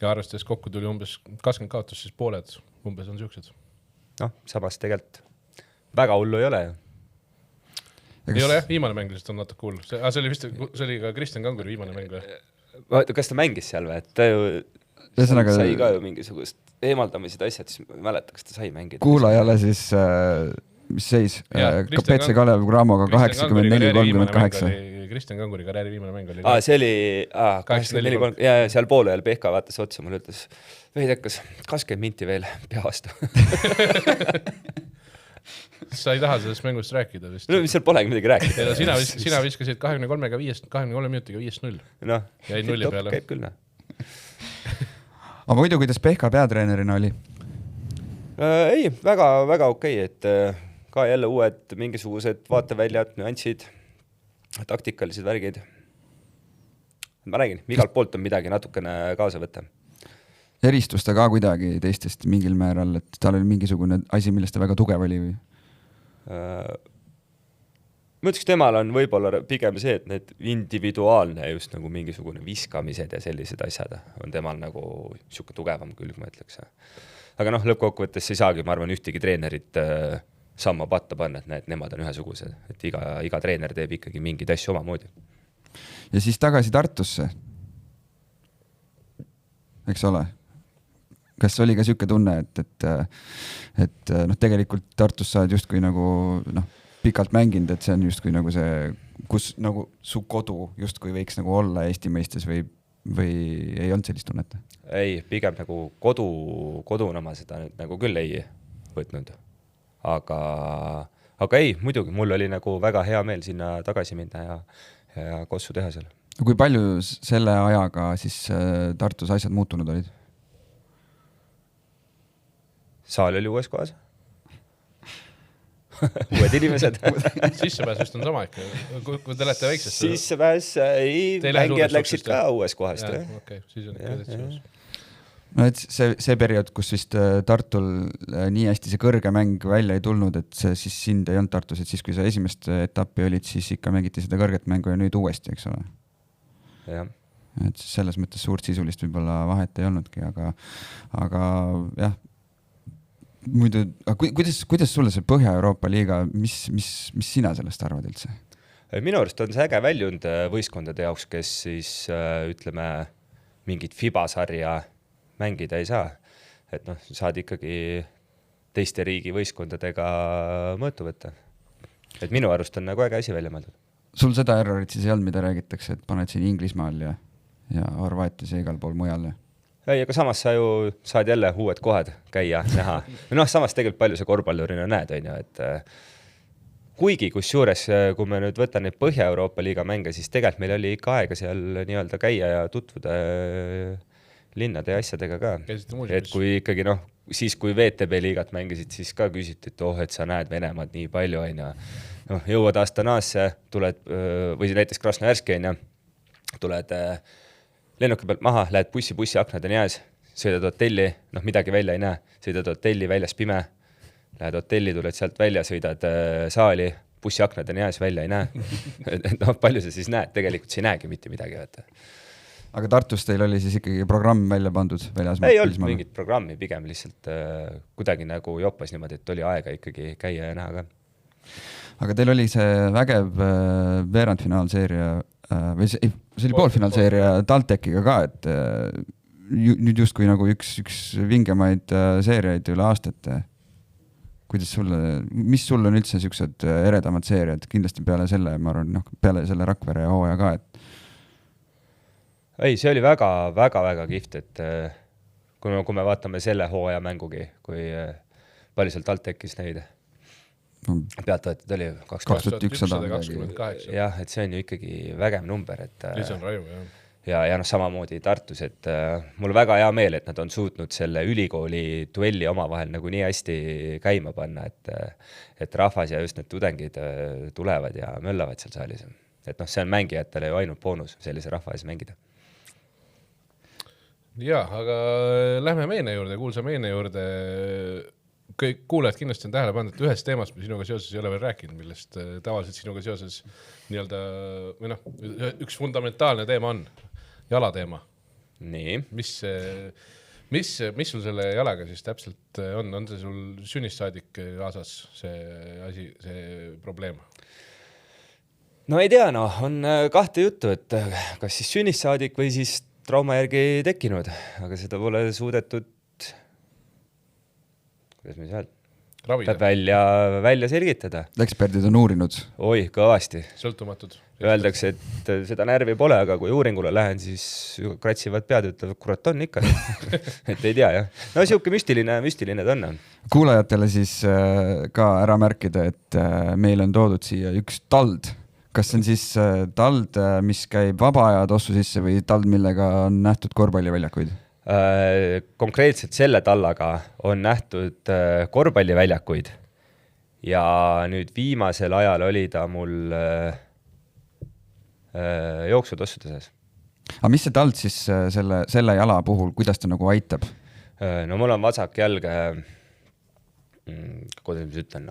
ja arvestades kokku tuli umbes 20 kaotus, siis pooled umbes on sükesed. Samas tegelikult väga hullu ei ole ju. Ei ole jah, viimane mäng lihtsalt on natuke hull. See oli ka Kristjan Kanguri viimane mäng või? Kas ta mängis seal või? Ta ju sai ka ju mingisugust eemaldamised asjad, siis ma mäletan, kas ta sai mängida. Kuulajale siis, mis seis? PC Kalev Gramoga 84-38. Kristjan Kanguri karjääri viimane mäng oli. See oli 84-3 ja seal poole ajal Pehka vaatas otsa, mulle ütles, veidekas, 20 minti veel pea vastu. Sa ei taha sellest mängust rääkida vist? No mis seal polegi midagi rääkida. Sina viskasid 23 minutiga 5-0. Jäi 0 peale. Käib küll, Aga muidu, kuidas Pehka peatreenerina oli? Ei, väga okei, et ka jälle uued mingisugused vaateväljad, nüansid, taktikalised värgid. Ma räägin, igalt poolt on midagi natukene kaasa võtta. Eristus ta ka kuidagi teistest mingil määral, et tal oli mingisugune asi, millest ta väga tugev oli või? Ma ütleks, temal on võib-olla pigem see, et need individuaalne just nagu mingisugune viskamised ja sellised asjad on temal nagu siuke tugevam külg, ma ütleks. Aga lõppkokkuvõttes ei saagi, ma arvan, ühtegi treenerit samma patta panna, et näed, nemad on ühesugused, et iga treener teeb ikkagi mingeid asju omamoodi. Ja siis tagasi Tartusse, eks ole? Kas oli ka siuke tunne, et tegelikult Tartus sa oled justkui nagu pikalt mänginud, et see on justkui nagu see, kus nagu su kodu justkui võiks nagu olla Eesti mõistes või ei olnud sellist tunnet? Ei, pigem nagu koduna ma seda nüüd nagu küll ei võtnud. Aga ei, muidugi, mul oli nagu väga hea meel sinna tagasi minna ja kossu teha seal. Kui palju selle ajaga siis Tartus asjad muutunud olid? Saal oli uues kohas. Uued inimesed. Sissepääs vist on sama ikka, kui te olete väiksest. Sissepääs, ei, mängijad läksid ka uues kohast. Okei, siis on ikka täitsa. No et see periood, kus vist Tartul nii hästi see kõrge mäng välja ei tulnud, et see siis sind ei olnud Tartus, et siis kui sa esimest etappi olid, siis ikka mängiti seda kõrget mängu ja nüüd uuesti, eks ole? Jah. Et selles mõttes suurt sisulist võib-olla vahet ei olnudki, aga jah, muidu, kuidas sulle see Põhja-Euroopa liiga, mis sina sellest arvad üldse? Minu arust on see äge väljund võistkondade jaoks, kes siis ütleme mingit FIBA-sarja mängida ei saa. Et saad ikkagi teiste riigi võistkondadega mõõtu võtta. Et minu arust on nagu äge asi välja mõeldud. Sul seda errorit siis ei olnud, mida räägitakse, et paned siin Inglismaal ja Horvaatias ja igal pool mujal? Ei, aga samas sa ju saad jälle uued kohad käia, näha. Samas tegelikult palju see korvpallurina näed, on ju, et kuigi kus juures, kui me nüüd võtan neid Põhja-Euroopa liiga mänge, siis tegelikult meil oli ikka aega seal nii-öelda käia ja tutvuda linnade ja asjadega ka. Et kui ikkagi siis kui VTB liigat mängisid, siis ka küsiti, et sa näed Venemaad nii palju, on ju. Jõuad Astanaasse, tuled, või näiteks Krasnojarski, on ju, tuled lennuki pealt maha, lähed bussi aknad on jääs, sõidad hotelli, midagi välja ei näe, sõidad hotelli, väljas pime, lähed hotelli, tuled sealt välja, sõidad saali, bussi aknad on jääs, välja ei näe. Palju sa siis näed, tegelikult sa ei näegi mitte midagi. Aga Tartus teil oli siis ikkagi programm välja pandud? Ei olnud mingit programmi, pigem lihtsalt kuidagi nagu joppas niimoodi, et oli aega ikkagi käia ja näha ka. Aga teil oli see vägev veerandfinaalseeria, või see oli poolfinaalseeria TalTechiga ka, et nüüd justkui nagu üks vingemaid seeriaid üle aastate. Mis sul on üldse siuksed eredamad seeriad? Kindlasti peale selle, ma arvan, peale selle Rakvere hooaja ka, et ei, see oli väga kihvt, et kui me vaatame selle hooaja mängugi, kui palju seal TalTechis neid peatavõtted oli 2128. Jah, et see on ju ikkagi vägev number. Lisan Raju, jah. Ja samamoodi Tartus, et mul väga hea meel, et nad on suutnud selle ülikooli duelli omavahel nagu nii hästi käima panna, et rahvas ja just need tudengid tulevad ja möllavad seal saalis. Et see on mängijatele ju ainult boonus sellise rahva ees mängida. Ja, aga lähme meene juurde, kuulsa meene juurde. Kõik kuulajad kindlasti on tähele pannud, et ühest teemast me sinuga seoses ei ole veel rääkinud, millest tavaliselt sinuga seoses üks fundamentaalne teema on, jalateema. Nii. Mis sul selle jalaga siis täpselt on? On see sul sünnist saadik kaasas see probleem? No ei tea, on kahte juttu, et kas siis sünnist saadik või siis trauma järgi tekkinud, aga seda pole suudetud kuidas me seal välja selgitada. Eksperdid on uurinud? Oi, kõvasti. Sõltumatud. Öeldakse, et seda närvi pole, aga kui uuringule lähen, siis kratsivad pead ja ütlevad, kurat on ikka. Et ei tea, jah. No siuke müstiline ta on. Kuulajatele siis ka ära märkida, et meil on toodud siia üks tald. Kas see on siis tald, mis käib vaba aja tossu sisse või tald, millega on nähtud korvpalliväljakuid? Konkreetselt selle tallaga on nähtud korvpalliväljakuid ja nüüd viimasel ajal oli ta mul jooksutossude sees. Aga mis see tald siis selle jala puhul, kuidas ta nagu aitab? No mul on vasak jalg, kuidas ma ütlen,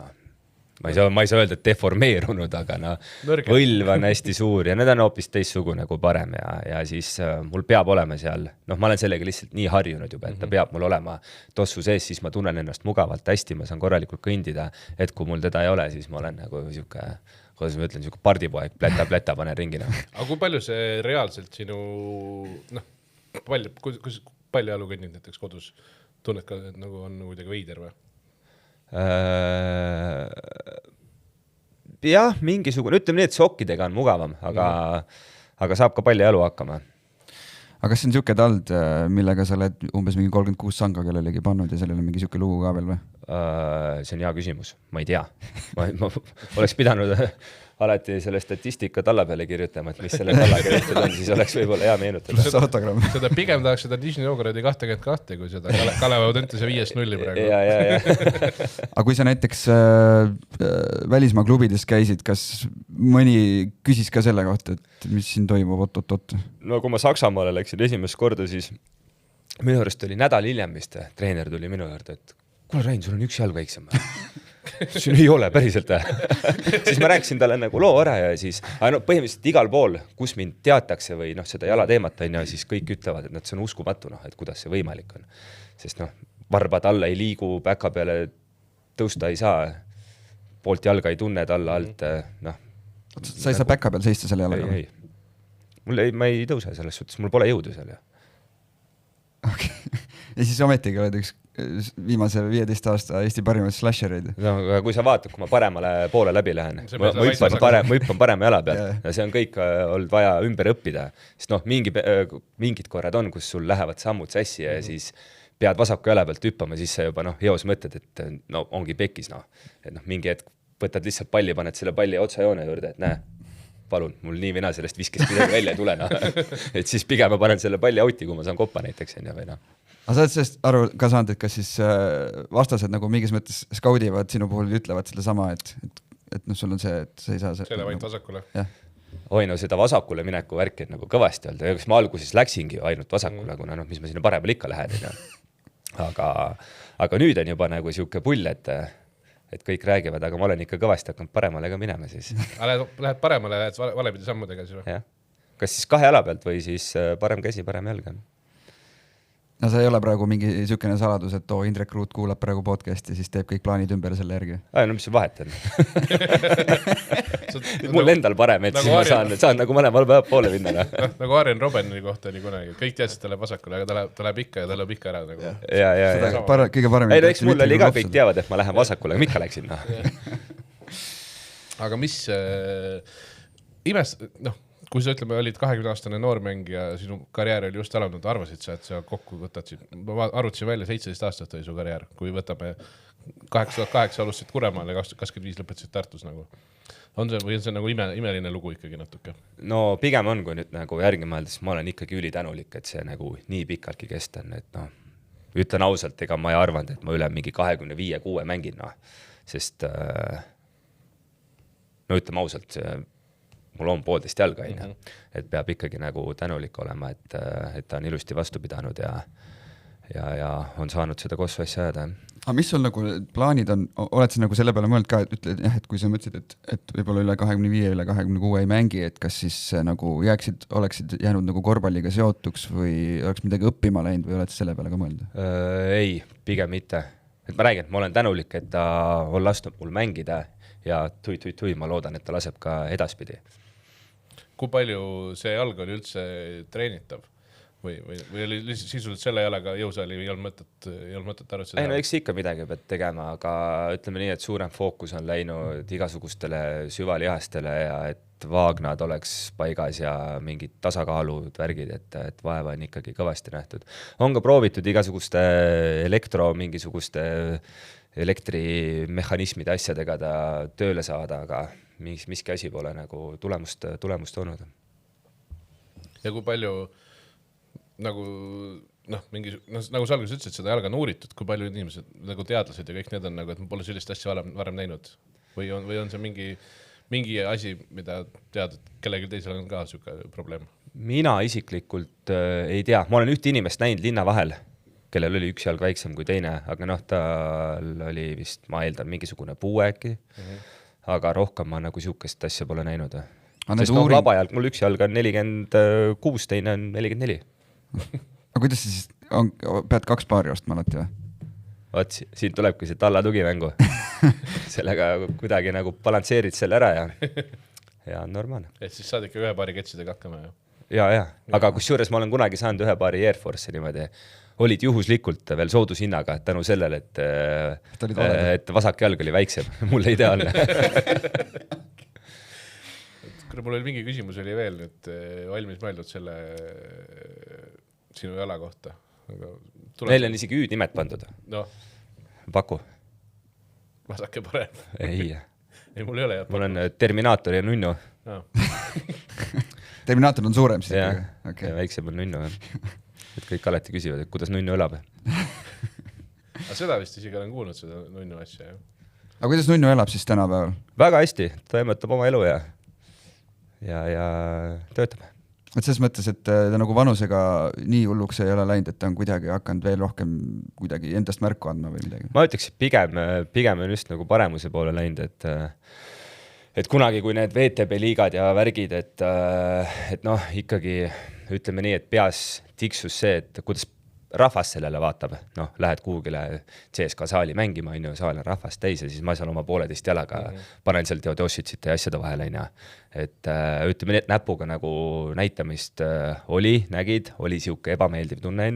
ma ei saa öelda, et deformeerunud, aga võlv on hästi suur ja need on hoopis teistsugune kui parem ja siis mul peab olema seal, ma olen sellega lihtsalt nii harjunud juba, et ta peab mul olema tossu sees, siis ma tunnen ennast mugavalt hästi, ma saan korralikult kõndida, et kui mul teda ei ole, siis ma olen nagu siuke, kuidas ma ütlen, siuke pardipoeg, pläta panen ringina. Aga kui palju see reaalselt sinu, palju jalu kõnnid näiteks kodus, tunned ka, et nagu on kuidagi veider või? Jah, mingisugune, ütleme nii, et sokkidega on mugavam, aga saab ka palju jalu hakkama. Aga kas see on siuke tald, millega sa oled umbes mingi 36 sanga kellelegi pannud ja sellele mingi siuke lugu ka veel või? See on hea küsimus, ma ei tea. Ma oleks pidanud alati selle statistika talla peale kirjutama, et mis selle talla kirjutud on, siis oleks võib-olla hea meenutada. Seda pigem tahaks seda Nižni Novgorodi 22, kui seda Kalev Audentese 5-0 praegu. Ja. Aga kui sa näiteks välismaa klubides käisid, kas mõni küsis ka selle kohta, et mis siin toimub, oot? No kui ma Saksamaale läksin esimest korda, siis minu juurest oli nädal hiljem vist, treener tuli minu juurde, et kuule Rain, sul on üks jalg väiksem. Siin ei ole päriselt. Siis ma rääkisin talle nagu loo ära ja siis põhimõtteliselt igal pool, kus mind teatakse või seda jala teemat on ja siis kõik ütlevad, et see on uskumatu, et kuidas see võimalik on. Sest varbad alla ei liigu, päka peale tõusta ei saa, poolt jalga ei tunne alla alt. Sa ei saa päka peal seista selle jalaga? Ei. Ma ei tõuse selles suhtes, mul pole jõudu seal. Okay. Ja siis ometigi oled üks viimase 15 aasta Eesti parimaid slashereid. No, kui sa vaatad, kui ma paremale poole läbi lähen, ma hüppan parema jala pealt ja see on kõik olnud vaja ümber õppida. Sest mingid korrad on, kus sul lähevad sammud sassi ja siis pead vasaku jala pealt hüppama, siis sa juba eos mõtled, et ongi pekis. Et mingi hetk võtad lihtsalt palli, paned selle palli otsajoone juurde, et näe, palun, mul nii vina sellest viskest midagi välja ei tule. Et siis pigem ma panen selle palli auti, kui ma saan koppa näiteks. Aga sa oled sellest aru ka saanud, et kas siis vastased nagu mingis mõttes skaudivad sinu puhul ütlevad selle sama, et sul on see, et sa ei saa selle vaid vasakule. Oi, seda vasakule mineku värki on nagu kõvasti olnud. Kas ma alguses läksingi ainult vasakule, kuna mis ma sinna paremale ikka lähen. Aga nüüd on juba nagu siuke pull, et kõik räägivad, aga ma olen ikka kõvasti hakanud paremale ka minema siis. Lähed paremale, lähed valepidi sammudega siis või? Kas siis kahe jala pealt või siis parem käsi, parem jalg on? No see ei ole praegu mingi siukene saladus, et Indrek Ruut kuulab praegu podcasti, siis teeb kõik plaanid ümber selle järgi. No mis see vahet on? Mul endal parem, et siis ma saan nagu mõlemal poole minna. Nagu Arjen Robbenini kohta oli kunagi. Kõik teadsid talle vasakule, aga ta läheb ikka ja ta lõeb ikka ära. Kõige parem. Eks mul oli ka kõik teavad, et ma lähen vasakule, aga ma ikka läksin. Aga mis kui sa ütleme, olid 20-aastane noormäng ja sinu karjäär oli just alanud, arvasid sa, et sa kokku võtad, ma arvutasin välja 17 aastat oli su karjäär, kui võtame 2008 alustasid Kuremaale ja 25 lõpetasid Tartus nagu. On see nagu imeline lugu ikkagi natuke? No pigem on, kui nüüd nagu järgi mõelda, siis ma olen ikkagi ülitänulik, et see nagu nii pikaltki kestan, et ütlen ausalt, ega ma ei arvanud, et ma üle mingi 25-6 mängin, sest ütleme ausalt, mul on 1,5 jalga, et peab ikkagi nagu tänulik olema, et ta on ilusti vastu pidanud ja on saanud seda kossu asja ajada. Aga mis sul nagu plaanid on, oled sa nagu selle peale mõelnud ka, et ütled, et kui sa mõtlesid, et võib-olla üle 25, üle 26 ei mängi, et kas siis nagu oleksid jäänud nagu korvpalliga seotuks või oleks midagi õppima läinud või oled selle peale ka mõelnud? Ei, pigem mitte. Et ma räägin, et ma olen tänulik, et ta on lastud mul mängida ja tui, ma loodan, et ta laseb ka edaspidi. Kui palju see jalg oli üldse treenitav? Või oli sisuliselt selle jalaga jõusaali ei olnud mõtet arvutada? No eks ikka midagi pead tegema, aga ütleme nii, et suurem fookus on läinud igasugustele süvalihastele ja et vaagnad oleks paigas ja mingid tasakaalud, värgid, et vaeva on ikkagi kõvasti nähtud. On ka proovitud igasuguste mingisuguste elektrimehhanismide asjadega ta tööle saada, aga miski asi pole nagu tulemust olnud. Ja kui palju nagu sa alguses ütlesid, seda jalga on uuritud, kui palju inimesed, nagu teadlased ja kõik need on nagu, et ma pole sellist asja varem näinud või on see mingi asi, mida tead, et kellegi teisel on ka siuke probleem? Mina isiklikult ei tea, ma olen ühte inimest näinud linna vahel kellel oli üks jalg väiksem kui teine, aga noh, tal oli vist, ma eeldan, mingisugune puu äkki. Aga rohkem ma nagu siukest asja pole näinud. Sest vabajalg, mul üks jalg on 46, teine on 44. Aga kuidas siis on, pead 2 paari ostma alati või? Vaat, siin tulebki see talla tugimängu. Sellega kuidagi nagu balansseerid selle ära ja on normaalne. Et siis saad ikka 1 paari ketsidega hakkama ju. Ja. Aga kusjuures ma olen kunagi saanud 1 paari Air Force'i niimoodi. Olid juhuslikult veel soodushinnaga tänu sellele, et vasak jalg oli väiksem. Mulle ideaalne. Mul oli mingi küsimus oli veel nüüd valmis mõeldud selle sinu jala kohta. Neil on isegi hüüdnimed pandud. No. Paku. Vasak ja parem. Ei, mul ei ole. Mul on Terminaator ja nunnu. No. Terminaator on suurem siis? Ja, okay. Ja väiksem on nunnu. Et kõik alati küsivad, et kuidas nunnu elab. Aga seda vist isegi olen kuulnud, seda nunnu asja. Aga kuidas nunnu elab siis tänapäeval? Väga hästi, toimetab oma elu ja töötab. Et selles mõttes, et ta nagu vanusega nii hulluks ei ole läinud, et ta on kuidagi hakanud veel rohkem kuidagi endast märku andma või midagi? Ma ütleks, pigem on just nagu paremuse poole läinud, et kunagi, kui need VTB liigad ja värgid, et noh, ikkagi ütleme nii, et peas tiksus see, et kuidas rahvas sellele vaatab, noh, lähed kuhugile CSK saali mängima, saal on rahvast täis ja siis ma seal oma 1,5 jalaga panen seal Teodossitsite ja asjade vahele, et ütleme nii, et näpuga nagu näitamist nägid, oli siuke ebameeldiv tunne,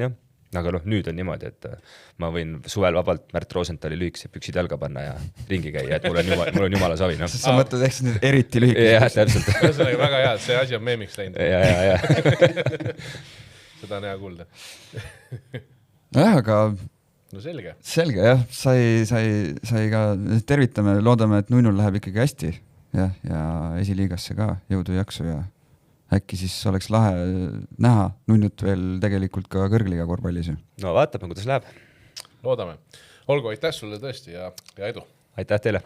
aga noh, nüüd on niimoodi, et ma võin suvel vabalt Märt Rosenthali lühikese püksid jalga panna ja ringi käia, et mul on jumala savi. Sa mõtled ehk nüüd eriti lühikese? Jah, täpselt. See on väga hea, et see asi on meemiks läinud. Ja. Seda on hea kuulda. Aga... No selge. Selge, jah. Sai ka tervitame, loodame, et Nunnul läheb ikkagi hästi ja esiliigasse ka jõudu jaksu ja äkki siis oleks lahe näha Nunnut veel tegelikult ka kõrgliga korvpallis. No vaatame, kuidas läheb. Loodame. Olgu, aitäh sulle tõesti ja edu. Aitäh teile.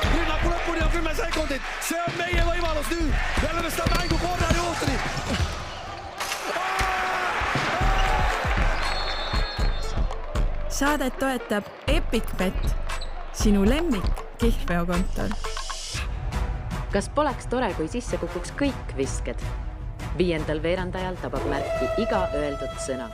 Rünnaku lõpuni on 10 sekundit. See on meie võimalus nüüd. Me oleme seda mängu korda juhtuni. Saadet toetab EpicBet, sinu lemmik kihlveokontor. Kas poleks tore, kui sisse kukuks kõik visked? 5. veerandajal tabab märki iga öeldud sõna.